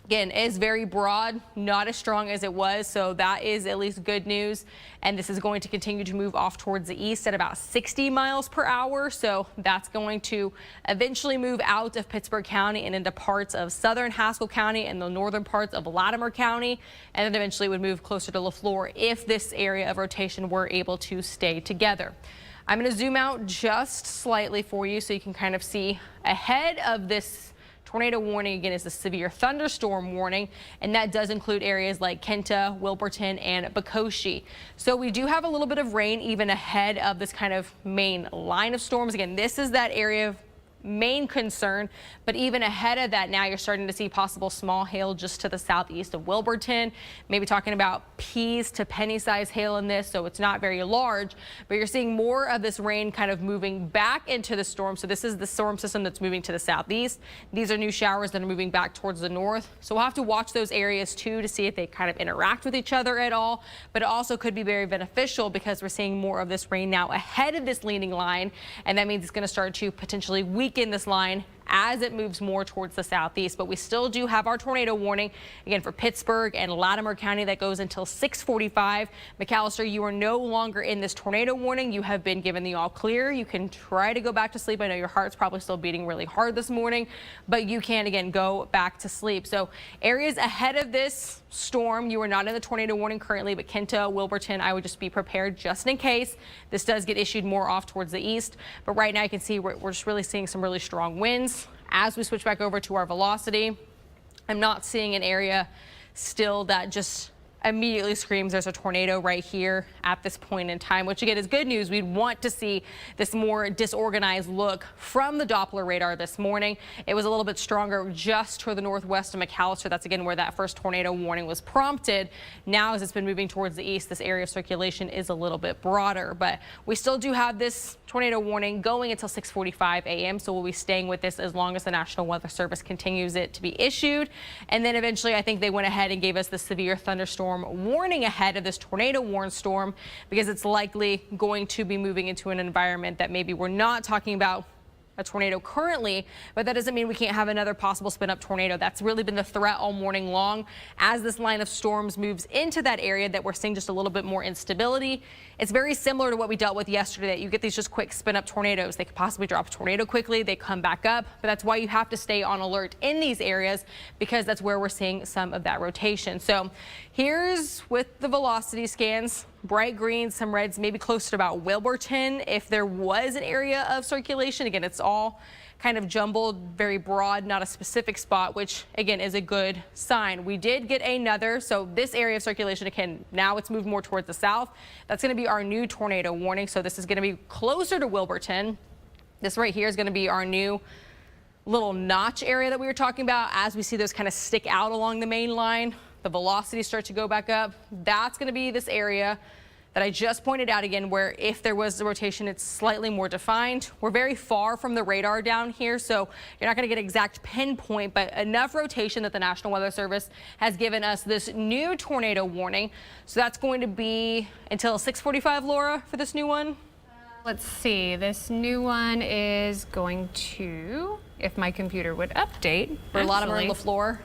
again, is very broad, not as strong as it was, so that is at least good news. And this is going to continue to move off towards the east at about 60 miles per hour. So that's going to eventually move out of Pittsburgh County and into parts of southern Haskell County and the northern parts of Latimer County, and then eventually would move closer to LaFleur if this area of rotation were able to stay together. I'm going to zoom out just slightly for you so you can kind of see ahead of this tornado warning. Again, is the severe thunderstorm warning, and that does include areas like Kenta, Wilburton, and Bekoshi. So we do have a little bit of rain even ahead of this kind of main line of storms. Again, this is that area of main concern, but even ahead of that now you're starting to see possible small hail just to the southeast of Wilburton, maybe talking about peas to penny size hail in this, so it's not very large, but you're seeing more of this rain kind of moving back into the storm. So this is the storm system that's moving to the southeast. These are new showers that are moving back towards the north, so we'll have to watch those areas too to see if they kind of interact with each other at all, but it also could be very beneficial because we're seeing more of this rain now ahead of this leading line, and that means it's going to start to potentially weaken this line as it moves more towards the southeast. But we still do have our tornado warning again for Pittsburgh and Latimer County that goes until 6:45. McAllister, you are no longer in this tornado warning. You have been given the all clear. You can try to go back to sleep. I know your heart's probably still beating really hard this morning, but you can again go back to sleep. So areas ahead of this storm, you are not in the tornado warning currently, but Kenta, Wilburton, I would just be prepared just in case this does get issued more off towards the east. But right now you can see we're just really seeing some really strong winds. As we switch back over to our velocity, I'm not seeing an area still that just immediately screams there's a tornado right here at this point in time, which again is good news. We'd want to see this more disorganized look from the Doppler radar this morning. It was a little bit stronger just toward the northwest of McAllister. That's again where that first tornado warning was prompted. Now as it's been moving towards the east, this area of circulation is a little bit broader, but we still do have this tornado warning going until 6:45 a.m. So we'll be staying with this as long as the National Weather Service continues it to be issued. And then eventually I think they went ahead and gave us the severe thunderstorm warning ahead of this tornado warn storm because it's likely going to be moving into an environment that maybe we're not talking about a tornado currently, but that doesn't mean we can't have another possible spin up tornado. That's really been the threat all morning long. As this line of storms moves into that area that we're seeing just a little bit more instability, it's very similar to what we dealt with yesterday, that you get these just quick spin up tornadoes. They could possibly drop a tornado quickly, they come back up, but that's why you have to stay on alert in these areas because that's where we're seeing some of that rotation. So here's with the velocity scans. Bright greens, some reds, maybe close to about Wilburton if there was an area of circulation. Again, it's all kind of jumbled, very broad, not a specific spot, which again is a good sign. We did get another, so this area of circulation, again, now it's moved more towards the south. That's going to be our new tornado warning. So this is going to be closer to Wilburton. This right here is going to be our new little notch area that we were talking about. As we see those kind of stick out along the main line, the velocities start to go back up. That's going to be this area that I just pointed out again, where if there was the rotation, it's slightly more defined. We're very far from the radar down here, so you're not going to get an exact pinpoint, but enough rotation that the National Weather Service has given us this new tornado warning. So that's going to be until 6:45, Laura, for this new one. Let's see, this new one is going to, if my computer would update. For Latimer and LaFleur.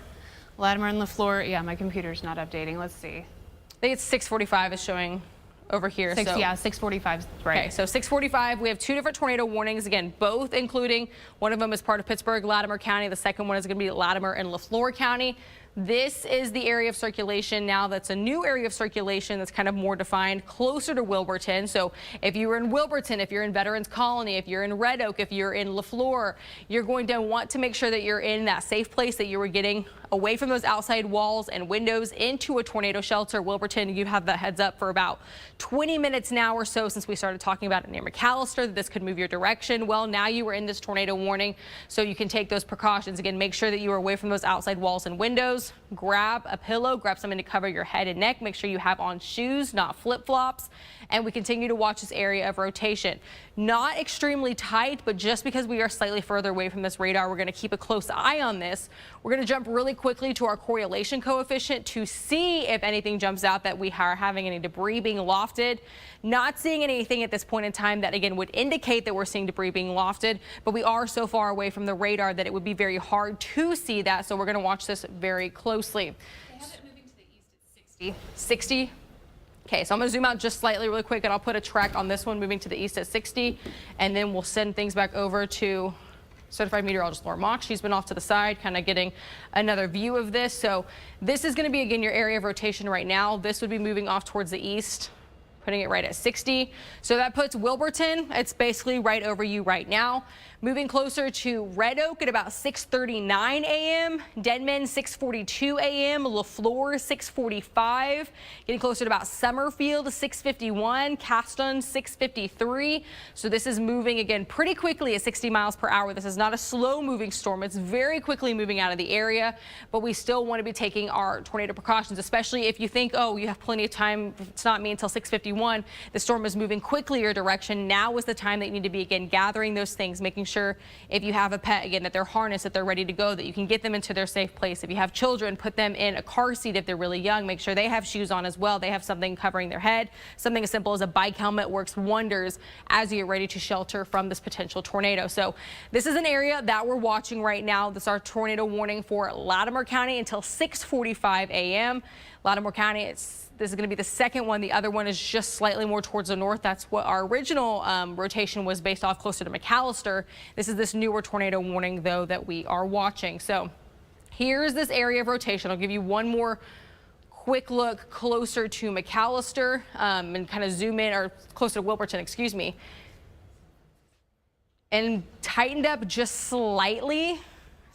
Latimer and LaFleur, yeah, my computer's not updating. Let's see. I think it's 6:45 is showing over here. Yeah, 6:45 right. Okay, so 6:45, we have two different tornado warnings, again, both including, one of them is part of Pittsburgh, Latimer County. The second one is going to be Latimer and LaFleur County. This is the area of circulation now that's a new area of circulation that's kind of more defined closer to Wilburton. So if you're in Wilburton, if you're in Veterans Colony, if you're in Red Oak, if you're in LaFleur, you're going to want to make sure that you're in that safe place, that you were getting away from those outside walls and windows into a tornado shelter. Wilburton, you have the heads up for about 20 minutes now or so since we started talking about it near McAllister, that this could move your direction. Well, now you are in this tornado warning, so you can take those precautions. Again, make sure that you are away from those outside walls and windows. Grab a pillow, grab something to cover your head and neck. Make sure you have on shoes, not flip-flops. And we continue to watch this area of rotation. Not extremely tight, but just because we are slightly further away from this radar, we're going to keep a close eye on this. We're going to jump really quickly to our correlation coefficient to see if anything jumps out that we are having any debris being lofted. Not seeing anything at this point in time that, again, would indicate that we're seeing debris being lofted, but we are so far away from the radar that it would be very hard to see that. So we're going to watch this very closely. They have it moving to the east at 60. 60. Okay, so I'm going to zoom out just slightly really quick, and I'll put a track on this one moving to the east at 60, and then we'll send things back over to certified meteorologist Laura Mock. She's been off to the side, kind of getting another view of this. So this is going to be, again, your area of rotation right now. This would be moving off towards the east, putting it right at 60. So that puts Wilburton, it's basically right over you right now. Moving closer to Red Oak at about 6:39 a.m., Denman 6:42 a.m., LaFleur 6:45, getting closer to about Summerfield 6:51, Caston 6:53. So this is moving again pretty quickly at 60 miles per hour. This is not a slow moving storm. It's very quickly moving out of the area, but we still want to be taking our tornado precautions, especially if you think, oh, you have plenty of time. It's not me until 6:51. The storm is moving quickly your direction. Now is the time that you need to be, again, gathering those things, making sure if you have a pet, again, that they're harnessed, that they're ready to go, that you can get them into their safe place. If you have children, put them in a car seat if they're really young. Make sure they have shoes on as well. They have something covering their head. Something as simple as a bike helmet works wonders as you get ready to shelter from this potential tornado. So this is an area that we're watching right now. This is our tornado warning for Latimer County until 6:45 a.m. Latimer County, this is going to be the second one. The other one is just slightly more towards the north. That's what our original rotation was based off, closer to McAllister. This is this newer tornado warning, though, that we are watching. So here's this area of rotation. I'll give you one more quick look closer to McAllister and kind of zoom in, or closer to Wilburton, excuse me, and tightened up just slightly.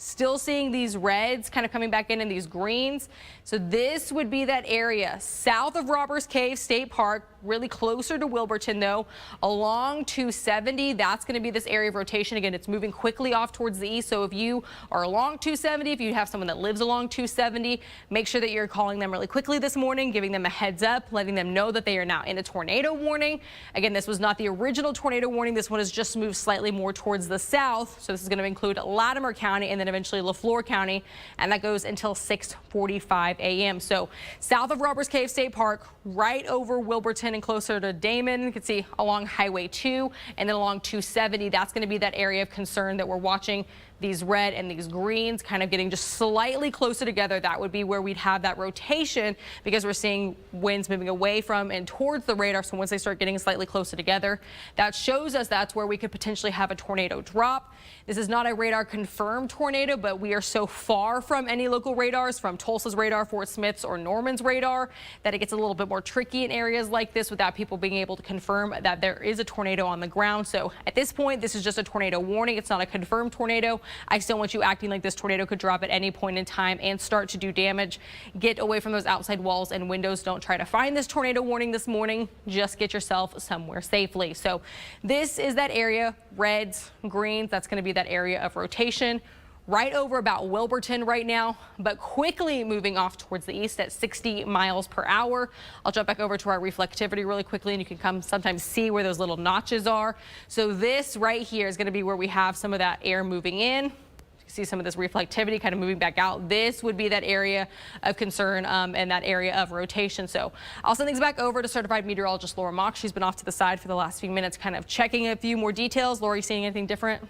Still seeing these reds kind of coming back in and these greens. So this would be that area south of Robbers Cave State Park, really closer to Wilburton, though, along 270. That's going to be this area of rotation. Again, it's moving quickly off towards the east. So if you are along 270, if you have someone that lives along 270, make sure that you're calling them really quickly this morning, giving them a heads up, letting them know that they are now in a tornado warning. Again, this was not the original tornado warning. This one has just moved slightly more towards the south. So this is going to include Latimer County and then eventually LaFleur County, and that goes until 6:45 a.m. So south of Robbers Cave State Park, right over Wilburton and closer to Damon. You can see along Highway 2 and then along 270. That's going to be that area of concern that we're watching. These red and these greens kind of getting just slightly closer together. That would be where we'd have that rotation, because we're seeing winds moving away from and towards the radar. So once they start getting slightly closer together, that shows us that's where we could potentially have a tornado drop. This is not a radar confirmed tornado, but we are so far from any local radars, from Tulsa's radar, Fort Smith's, or Norman's radar, that it gets a little bit more tricky in areas like this without people being able to confirm that there is a tornado on the ground. So at this point, this is just a tornado warning. It's not a confirmed tornado. I still want you acting like this tornado could drop at any point in time and start to do damage. Get away from those outside walls and windows. Don't try to find this tornado warning this morning. Just get yourself somewhere safely. So this is that area, reds, greens. That's going to be that area of rotation right over about Wilburton right now, but quickly moving off towards the east at 60 miles per hour. I'll jump back over to our reflectivity really quickly, and you can come sometimes see where those little notches are. So this right here is going to be where we have some of that air moving in. You can see some of this reflectivity kind of moving back out. This would be that area of concern and that area of rotation. So I'll send things back over to certified meteorologist Laura Mock. She's been off to the side for the last few minutes, kind of checking a few more details. Laura, you seeing anything different?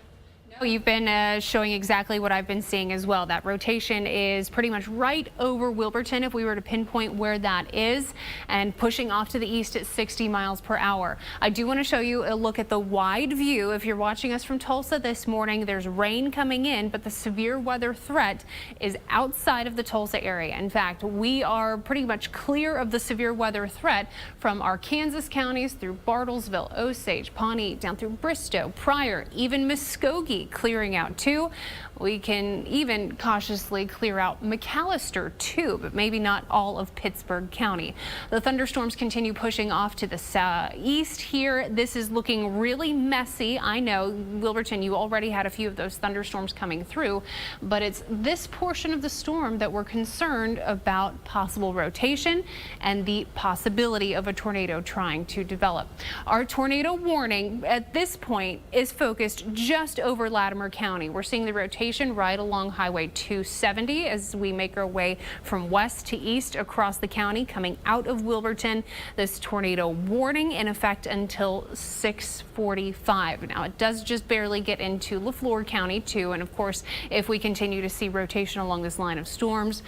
No, you've been showing exactly what I've been seeing as well. That rotation is pretty much right over Wilburton if we were to pinpoint where that is, and pushing off to the east at 60 miles per hour. I do want to show you a look at the wide view. If you're watching us from Tulsa this morning, there's rain coming in, but the severe weather threat is outside of the Tulsa area. In fact, we are pretty much clear of the severe weather threat from our Kansas counties through Bartlesville, Osage, Pawnee, down through Bristow, Pryor, even Muskogee clearing out too. We can even cautiously clear out McAllister too, but maybe not all of Pittsburgh County. The thunderstorms continue pushing off to the east here. This is looking really messy. I know, Wilburton, you already had a few of those thunderstorms coming through, but it's this portion of the storm that we're concerned about possible rotation and the possibility of a tornado trying to develop. Our tornado warning at this point is focused just over Latimer County. We're seeing the rotation right along Highway 270 as we make our way from west to east across the county coming out of Wilburton. This tornado warning in effect until 6:45. Now it does just barely get into Lafleur County too, and of course if we continue to see rotation along this line of storms,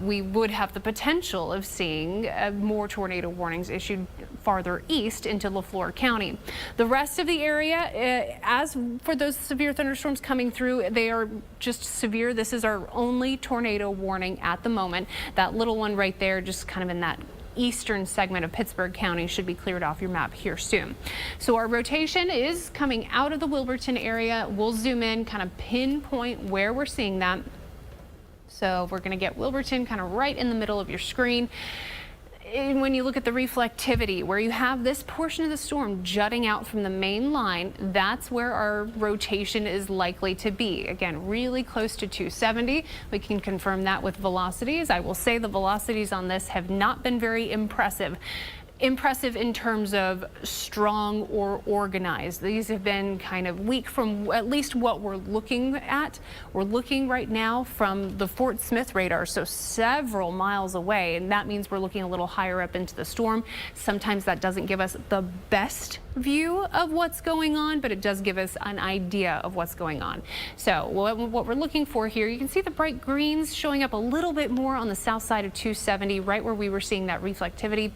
we would have the potential of seeing more tornado warnings issued farther east into Lafleur County. The rest of the area, as for those severe thunderstorms coming through, they are just severe. This is our only tornado warning at the moment. That little one right there, just kind of in that eastern segment of Pittsburgh County, should be cleared off your map here soon. So our rotation is coming out of the Wilburton area. We'll zoom in, kind of pinpoint where we're seeing that. So we're going to get Wilburton kind of right in the middle of your screen. When you look at the reflectivity, where you have this portion of the storm jutting out from the main line, that's where our rotation is likely to be. Again, really close to 270. We can confirm that with velocities. I will say the velocities on this have not been very impressive. Impressive in terms of strong or organized. These have been kind of weak from at least what we're looking at. We're looking right now from the Fort Smith radar, so several miles away, and that means we're looking a little higher up into the storm. Sometimes that doesn't give us the best view of what's going on, but it does give us an idea of what's going on. So what we're looking for here, you can see the bright greens showing up a little bit more on the south side of 270, right where we were seeing that reflectivity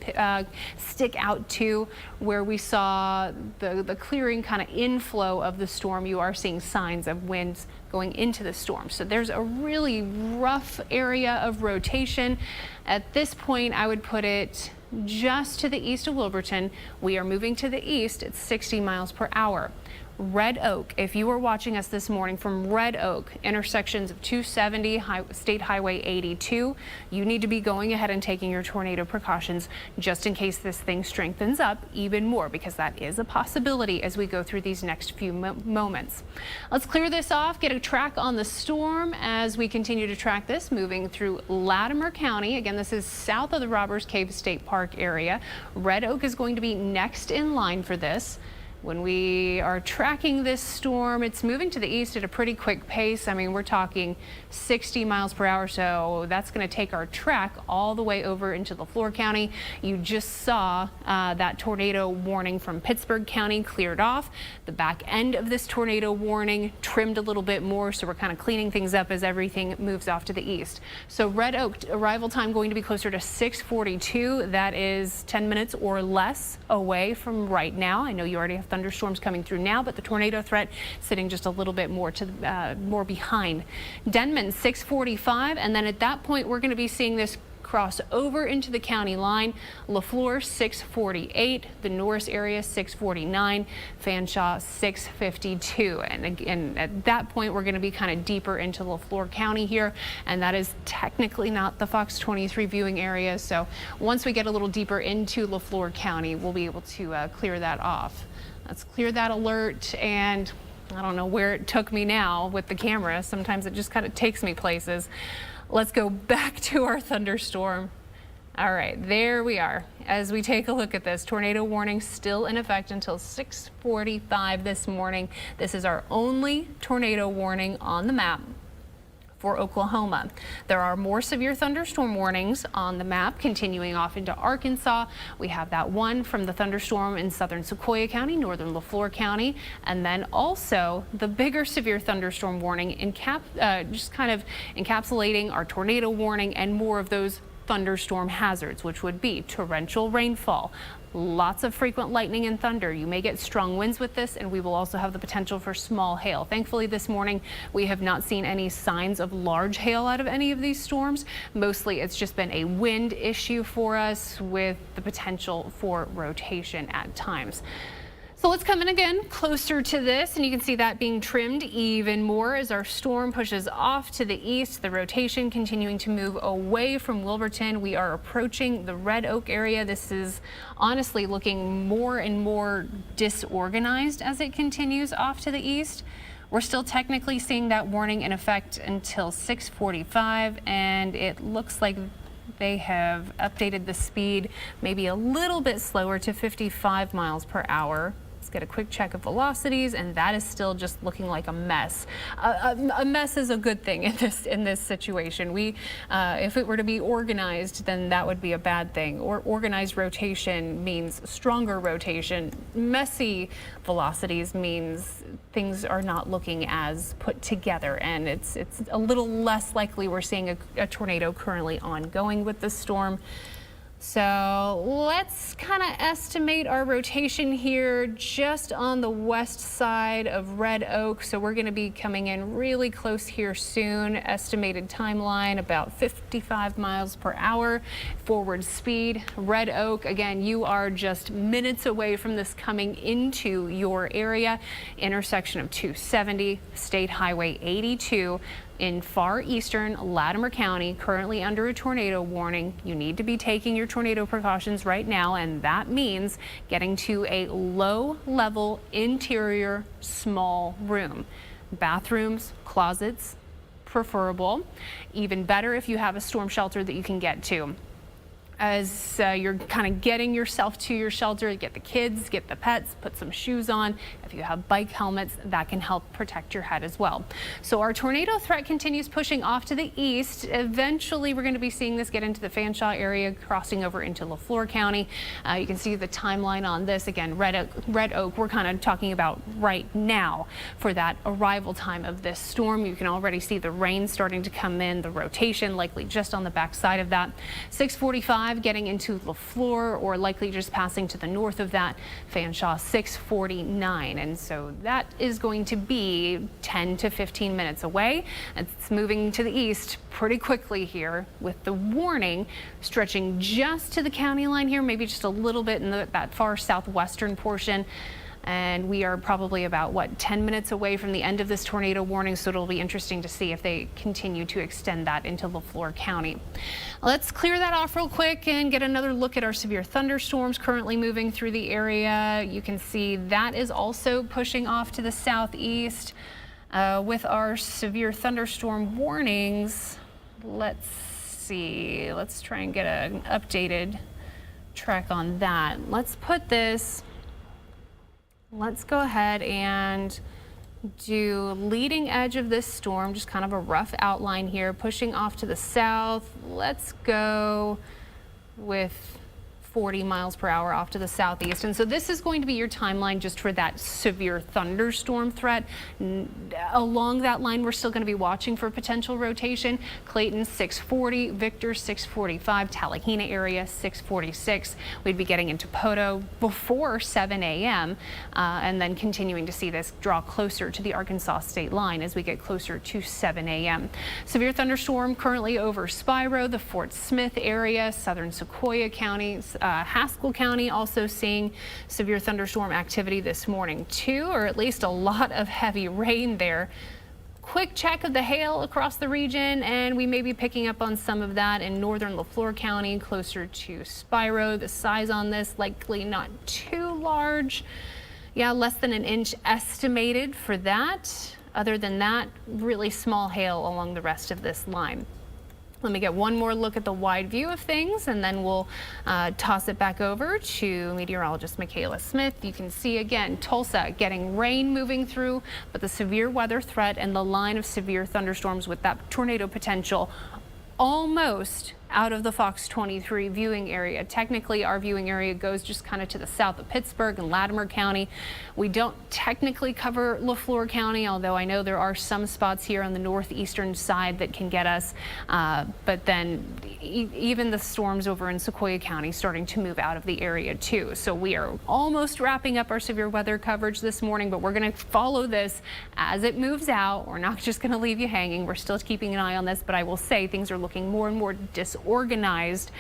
stick out to, where we saw the clearing kind of inflow of the storm. You are seeing signs of winds going into the storm. So there's a really rough area of rotation. At this point, I would put it just to the east of Wilburton. We are moving to the east at 60 miles per hour. Red Oak, if you were watching us this morning from Red Oak, intersections of 270, State Highway 82, you need to be going ahead and taking your tornado precautions just in case this thing strengthens up even more, because that is a possibility as we go through these next few moments. Let's clear this off, get a track on the storm as we continue to track this, moving through Latimer County. Again, this is south of the Robbers Cave State Park area. Red Oak is going to be next in line for this. When we are tracking this storm, it's moving to the east at a pretty quick pace. I mean, we're talking 60 miles per hour, so that's going to take our track all the way over into Lafleur County. You just saw that tornado warning from Pittsburgh County cleared off. The back end of this tornado warning trimmed a little bit more, so we're kind of cleaning things up as everything moves off to the east. So Red Oak arrival time going to be closer to 6:42. That is 10 minutes or less away from right now. I know you already have thunderstorms coming through now, but the tornado threat sitting just a little bit more to more behind. Denman 6:45, and then at that point we're going to be seeing this cross over into the county line. Lafleur 6:48, the Norris area 6:49, Fanshawe 6:52, and at that point we're going to be kind of deeper into Lafleur County here, and that is technically not the FOX23 viewing area. So once we get a little deeper into Lafleur County, we'll be able to clear that off. Let's clear that alert, and I don't know where it took me now with the camera. Sometimes it just kind of takes me places. Let's go back to our thunderstorm. All right, there we are. As we take a look at this, tornado warning still in effect until 6:45 this morning. This is our only tornado warning on the map for Oklahoma. There are more severe thunderstorm warnings on the map continuing off into Arkansas. We have that one from the thunderstorm in southern Sequoyah County, northern LaFleur County, and then also the bigger severe thunderstorm warning just kind of encapsulating our tornado warning and more of those thunderstorm hazards, which would be torrential rainfall, lots of frequent lightning and thunder. You may get strong winds with this, and we will also have the potential for small hail. Thankfully, this morning we have not seen any signs of large hail out of any of these storms. Mostly it's just been a wind issue for us with the potential for rotation at times. So let's come in again closer to this, and you can see that being trimmed even more as our storm pushes off to the east. The rotation continuing to move away from Wilburton. We are approaching the Red Oak area. This is honestly looking more and more disorganized as it continues off to the east. We're still technically seeing that warning in effect until 6:45, and it looks like they have updated the speed maybe a little bit slower to 55 miles per hour. Let's get a quick check of velocities, and that is still just looking like a mess. A mess is a good thing in this situation. If it were to be organized, then that would be a bad thing. Or organized rotation means stronger rotation. Messy velocities means things are not looking as put together, and it's a little less likely we're seeing a tornado currently ongoing with the storm. So let's kind of estimate our rotation here just on the west side of Red Oak. So we're going to be coming in really close here soon. Estimated timeline about 55 miles per hour forward speed. Red Oak, again, you are just minutes away from this coming into your area. Intersection of 270, State Highway 82. In far eastern Latimer County, currently under a tornado warning. You need to be taking your tornado precautions right now, and that means getting to a low-level interior small room. Bathrooms, closets, preferable. Even better if you have a storm shelter that you can get to. As you're kind of getting yourself to your shelter, get the kids, get the pets, put some shoes on. If you have bike helmets, that can help protect your head as well. So our tornado threat continues pushing off to the east. Eventually, we're going to be seeing this get into the Fanshawe area, crossing over into LaFleur County. You can see the timeline on this. Again, Red Oak, we're kind of talking about right now for that arrival time of this storm. You can already see the rain starting to come in, the rotation likely just on the back side of that. 6:45. Getting into LaFleur, or likely just passing to the north of that, Fanshawe 6:49. And so that is going to be 10 to 15 minutes away. It's moving to the east pretty quickly here, with the warning stretching just to the county line here, maybe just a little bit in that far southwestern portion. And we are probably about, 10 minutes away from the end of this tornado warning, so it'll be interesting to see if they continue to extend that into LaFleur County. Let's clear that off real quick and get another look at our severe thunderstorms currently moving through the area. You can see that is also pushing off to the southeast. With our severe thunderstorm warnings, let's see. Let's try and get an updated track on that. Let's go ahead and do leading edge of this storm, just kind of a rough outline here, pushing off to the south. Let's go with 40 miles per hour off to the southeast. And so this is going to be your timeline just for that severe thunderstorm threat. Along that line, we're still going to be watching for potential rotation. Clayton 640, Victor 645, Tallahena area 646. We'd be getting into Poto before 7 a.m. And then continuing to see this draw closer to the Arkansas state line as we get closer to 7 a.m. Severe thunderstorm currently over Spiro, the Fort Smith area, southern Sequoyah County, Haskell County also seeing severe thunderstorm activity this morning too, or at least a lot of heavy rain there. Quick check of the hail across the region, and we may be picking up on some of that in northern LaFleur County, closer to Spiro. The size on this likely not too large. Yeah, less than an inch estimated for that. Other than that, really small hail along the rest of this line. Let me get one more look at the wide view of things, and then we'll toss it back over to meteorologist Michaela Smith. You can see again Tulsa getting rain moving through, but the severe weather threat and the line of severe thunderstorms with that tornado potential almost out of the FOX23 viewing area. Technically, our viewing area goes just kind of to the south of Pittsburgh and Latimer County. We don't technically cover LaFleur County, although I know there are some spots here on the northeastern side that can get us. But then even the storms over in Sequoia County starting to move out of the area too. So we are almost wrapping up our severe weather coverage this morning, but we're going to follow this as it moves out. We're not just going to leave you hanging. We're still keeping an eye on this, but I will say things are looking more and more disorganized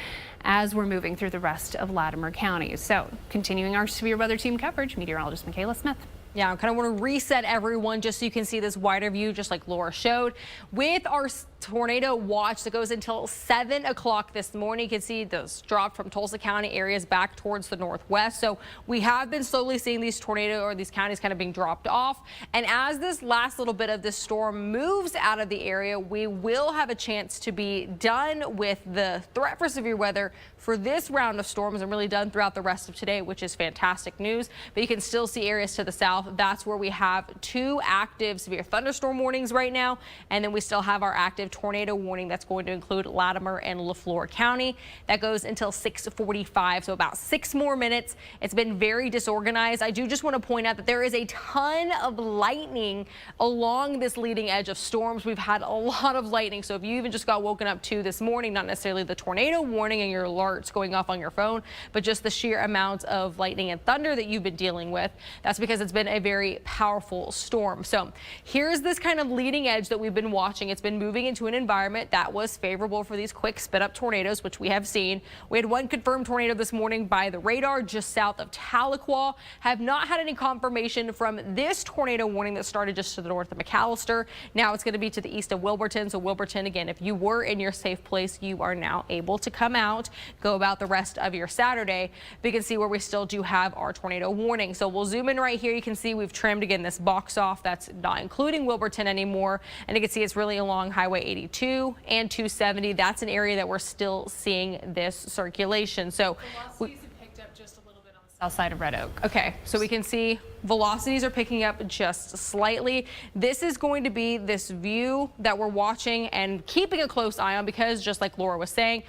as we're moving through the rest of Latimer County. So continuing our severe weather team coverage, meteorologist Michaela Smith. Yeah, I kind of want to reset everyone just so you can see this wider view, just like Laura showed. With our tornado watch that goes until 7 o'clock this morning, you can see those dropped from Tulsa County areas back towards the northwest. So we have been slowly seeing these these counties kind of being dropped off. And as this last little bit of this storm moves out of the area, we will have a chance to be done with the threat for severe weather for this round of storms and really done throughout the rest of today, which is fantastic news. But you can still see areas to the south. That's where we have 2 active severe thunderstorm warnings right now. And then we still have our active tornado warning that's going to include Latimer and LaFleur County. That goes until 6:45, so about 6 more minutes. It's been very disorganized. I do just want to point out that there is a ton of lightning along this leading edge of storms. We've had a lot of lightning, so if you even just got woken up to this morning, not necessarily the tornado warning and your alerts going off on your phone, but just the sheer amount of lightning and thunder that you've been dealing with, that's because it's been a very powerful storm. So here's this kind of leading edge that we've been watching. It's been moving into an environment that was favorable for these quick spit up tornadoes, which we have seen. We had one confirmed tornado this morning by the radar just south of Tahlequah. Have not had any confirmation from this tornado warning that started just to the north of McAllister. Now it's going to be to the east of Wilburton. So Wilburton, again, if you were in your safe place, you are now able to come out, go about the rest of your Saturday. But you can see where we still do have our tornado warning. So we'll zoom in right here. You can see we've trimmed again this box off. That's not including Wilburton anymore. And you can see it's really along Highway 82 and 270. That's an area that we're still seeing this circulation. So velocities have picked up just a little bit on the south side of Red Oak. Okay, so we can see velocities are picking up just slightly. This is going to be this view that we're watching and keeping a close eye on, because just like Laura was saying,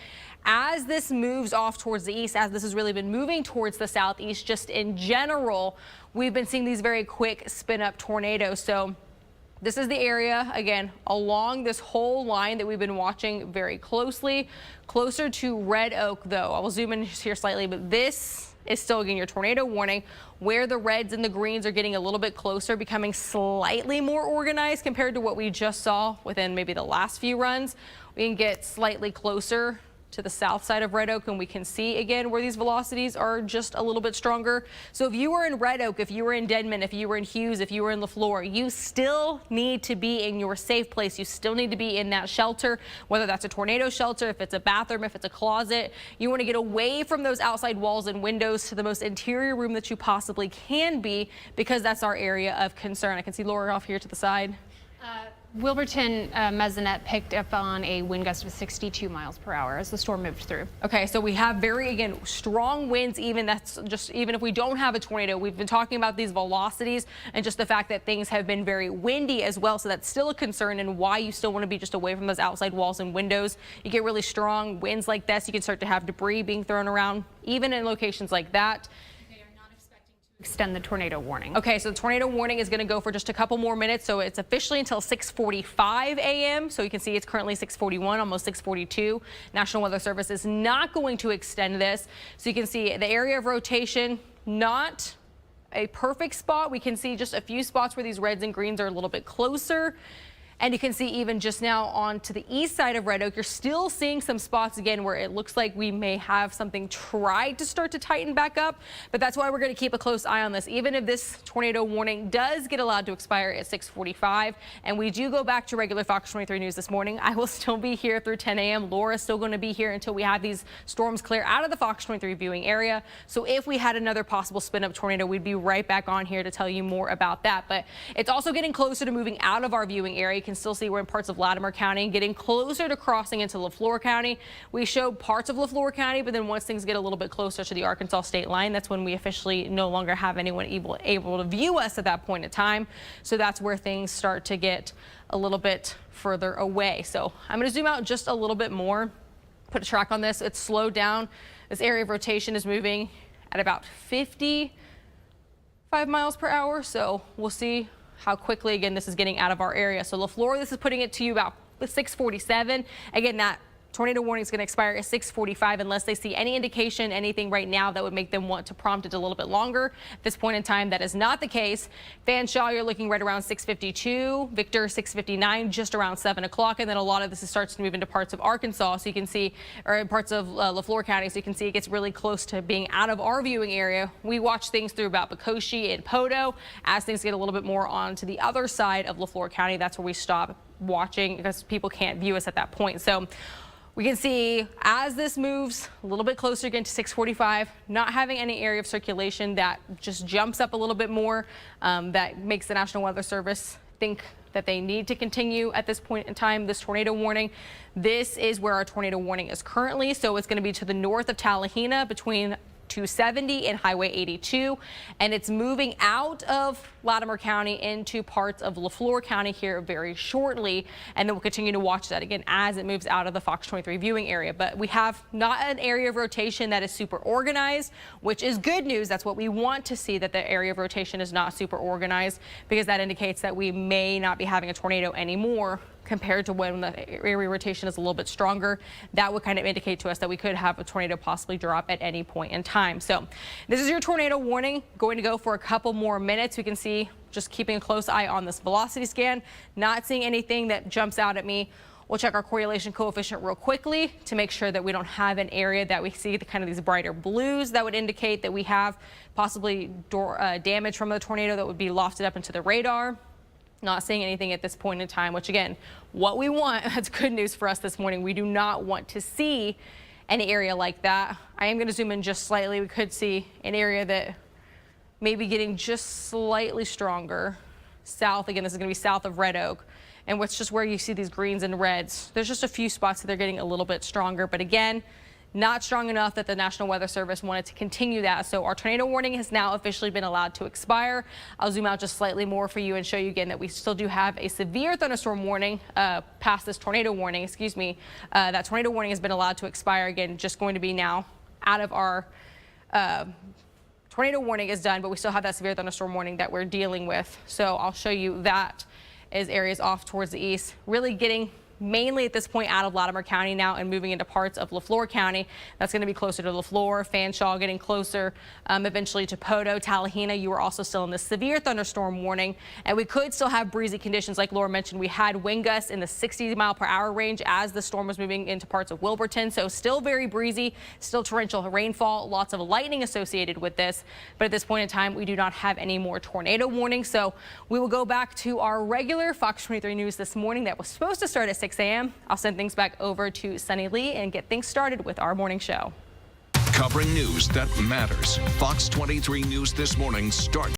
as this moves off towards the east, as this has really been moving towards the southeast, just in general, we've been seeing these very quick spin up tornadoes. So this is the area, again, along this whole line that we've been watching very closely. Closer to Red Oak, though, I will zoom in here slightly, but this is still, again, your tornado warning, where the reds and the greens are getting a little bit closer, becoming slightly more organized compared to what we just saw within maybe the last few runs. We can get slightly closer to the south side of Red Oak, and we can see again where these velocities are just a little bit stronger. So if you were in Red Oak, if you were in Denman, if you were in Hughes, if you were in LaFleur, you still need to be in your safe place. You still need to be in that shelter, whether that's a tornado shelter, if it's a bathroom, if it's a closet. You want to get away from those outside walls and windows to the most interior room that you possibly can be, because that's our area of concern. I can see Laura off here to the side. Wilburton Mesonet picked up on a wind gust of 62 miles per hour as the storm moved through. Okay, so we have very, again, strong winds, even if we don't have a tornado. We've been talking about these velocities and just the fact that things have been very windy as well. So that's still a concern, and why you still want to be just away from those outside walls and windows. You get really strong winds like this, you can start to have debris being thrown around, even in locations like that. Extend the tornado warning. Okay, so the tornado warning is going to go for just a couple more minutes. So it's officially until 6:45 a.m. So you can see it's currently 6:41, almost 6:42. National Weather Service is not going to extend this. So you can see the area of rotation, not a perfect spot. We can see just a few spots where these reds and greens are a little bit closer. And you can see even just now on to the east side of Red Oak, you're still seeing some spots again where it looks like we may have something try to start to tighten back up. But that's why we're going to keep a close eye on this. Even if this tornado warning does get allowed to expire at 6:45 and we do go back to regular Fox 23 News this morning, I will still be here through 10 a.m. Laura's still going to be here until we have these storms clear out of the Fox 23 viewing area. So if we had another possible spin up tornado, we'd be right back on here to tell you more about that. But it's also getting closer to moving out of our viewing area. can still see we're in parts of Latimer County, getting closer to crossing into Lafleur County. We show parts of Lafleur County, but then once things get a little bit closer to the Arkansas state line, that's when we officially no longer have anyone able to view us at that point in time. So that's where things start to get a little bit further away. So I'm going to zoom out just a little bit more, put a track on this. It's slowed down. This area of rotation is moving at about 55 miles per hour. So we'll see how quickly, again, this is getting out of our area. So Lafleur, this is putting it to you about 6:47. Again, that tornado warning is going to expire at 6:45 unless they see any indication, anything right now that would make them want to prompt it a little bit longer. At this point in time, that is not the case. Fanshawe, you're looking right around 6:52. Victor, 6:59, just around 7 o'clock. And then a lot of this starts to move into parts of Arkansas, so you can see, or parts of Lafleur County, so you can see it gets really close to being out of our viewing area. We watch things through about Bacoshi and Poto. As things get a little bit more onto the other side of Lafleur County, that's where we stop watching because people can't view us at that point. So we can see as this moves a little bit closer again to 6:45, not having any area of circulation that just jumps up a little bit more, that makes the National Weather Service think that they need to continue at this point in time this tornado warning. This is where our tornado warning is currently. So it's going to be to the north of Tallahena between 270 and Highway 82, and it's moving out of Latimer County into parts of Lafleur County here very shortly, and then we'll continue to watch that again as it moves out of the FOX23 viewing area. But we have not an area of rotation that is super organized, which is good news. That's what we want to see, that the area of rotation is not super organized, because that indicates that we may not be having a tornado anymore compared to when the area rotation is a little bit stronger. That would kind of indicate to us that we could have a tornado possibly drop at any point in time. So this is your tornado warning, going to go for a couple more minutes. We can see, just keeping a close eye on this velocity scan, not seeing anything that jumps out at me. We'll check our correlation coefficient real quickly to make sure that we don't have an area that we see the kind of these brighter blues that would indicate that we have possibly damage from the tornado that would be lofted up into the radar. Not seeing anything at this point in time, which again, what we want, that's good news for us this morning. We do not want to see an area like that. I am going to zoom in just slightly. We could see an area that may be getting just slightly stronger. South, again, this is going to be south of Red Oak. And what's just where you see these greens and reds. There's just a few spots that they're getting a little bit stronger. But again, not strong enough that the National Weather Service wanted to continue that. So our tornado warning has now officially been allowed to expire. I'll zoom out just slightly more for you and show you again that we still do have a severe thunderstorm warning past this tornado warning, excuse me. That tornado warning has been allowed to expire again, just going to be now out of our tornado warning is done, but we still have that severe thunderstorm warning that we're dealing with. So I'll show you that as areas off towards the east, really getting mainly at this point out of Latimer County now and moving into parts of Lafleur County. That's going to be closer to Lafleur, Fanshawe, getting closer eventually to Poto, Tallahena. You are also still in the severe thunderstorm warning, and we could still have breezy conditions. Like Laura mentioned, we had wind gusts in the 60-mile-per-hour range as the storm was moving into parts of Wilburton. So still very breezy, still torrential rainfall, lots of lightning associated with this. But at this point in time, we do not have any more tornado warnings. So we will go back to our regular Fox 23 news this morning that was supposed to start at 6 a.m. I'll send things back over to Sunny Lee and get things started with our morning show. Covering news that matters. Fox 23 News This Morning starts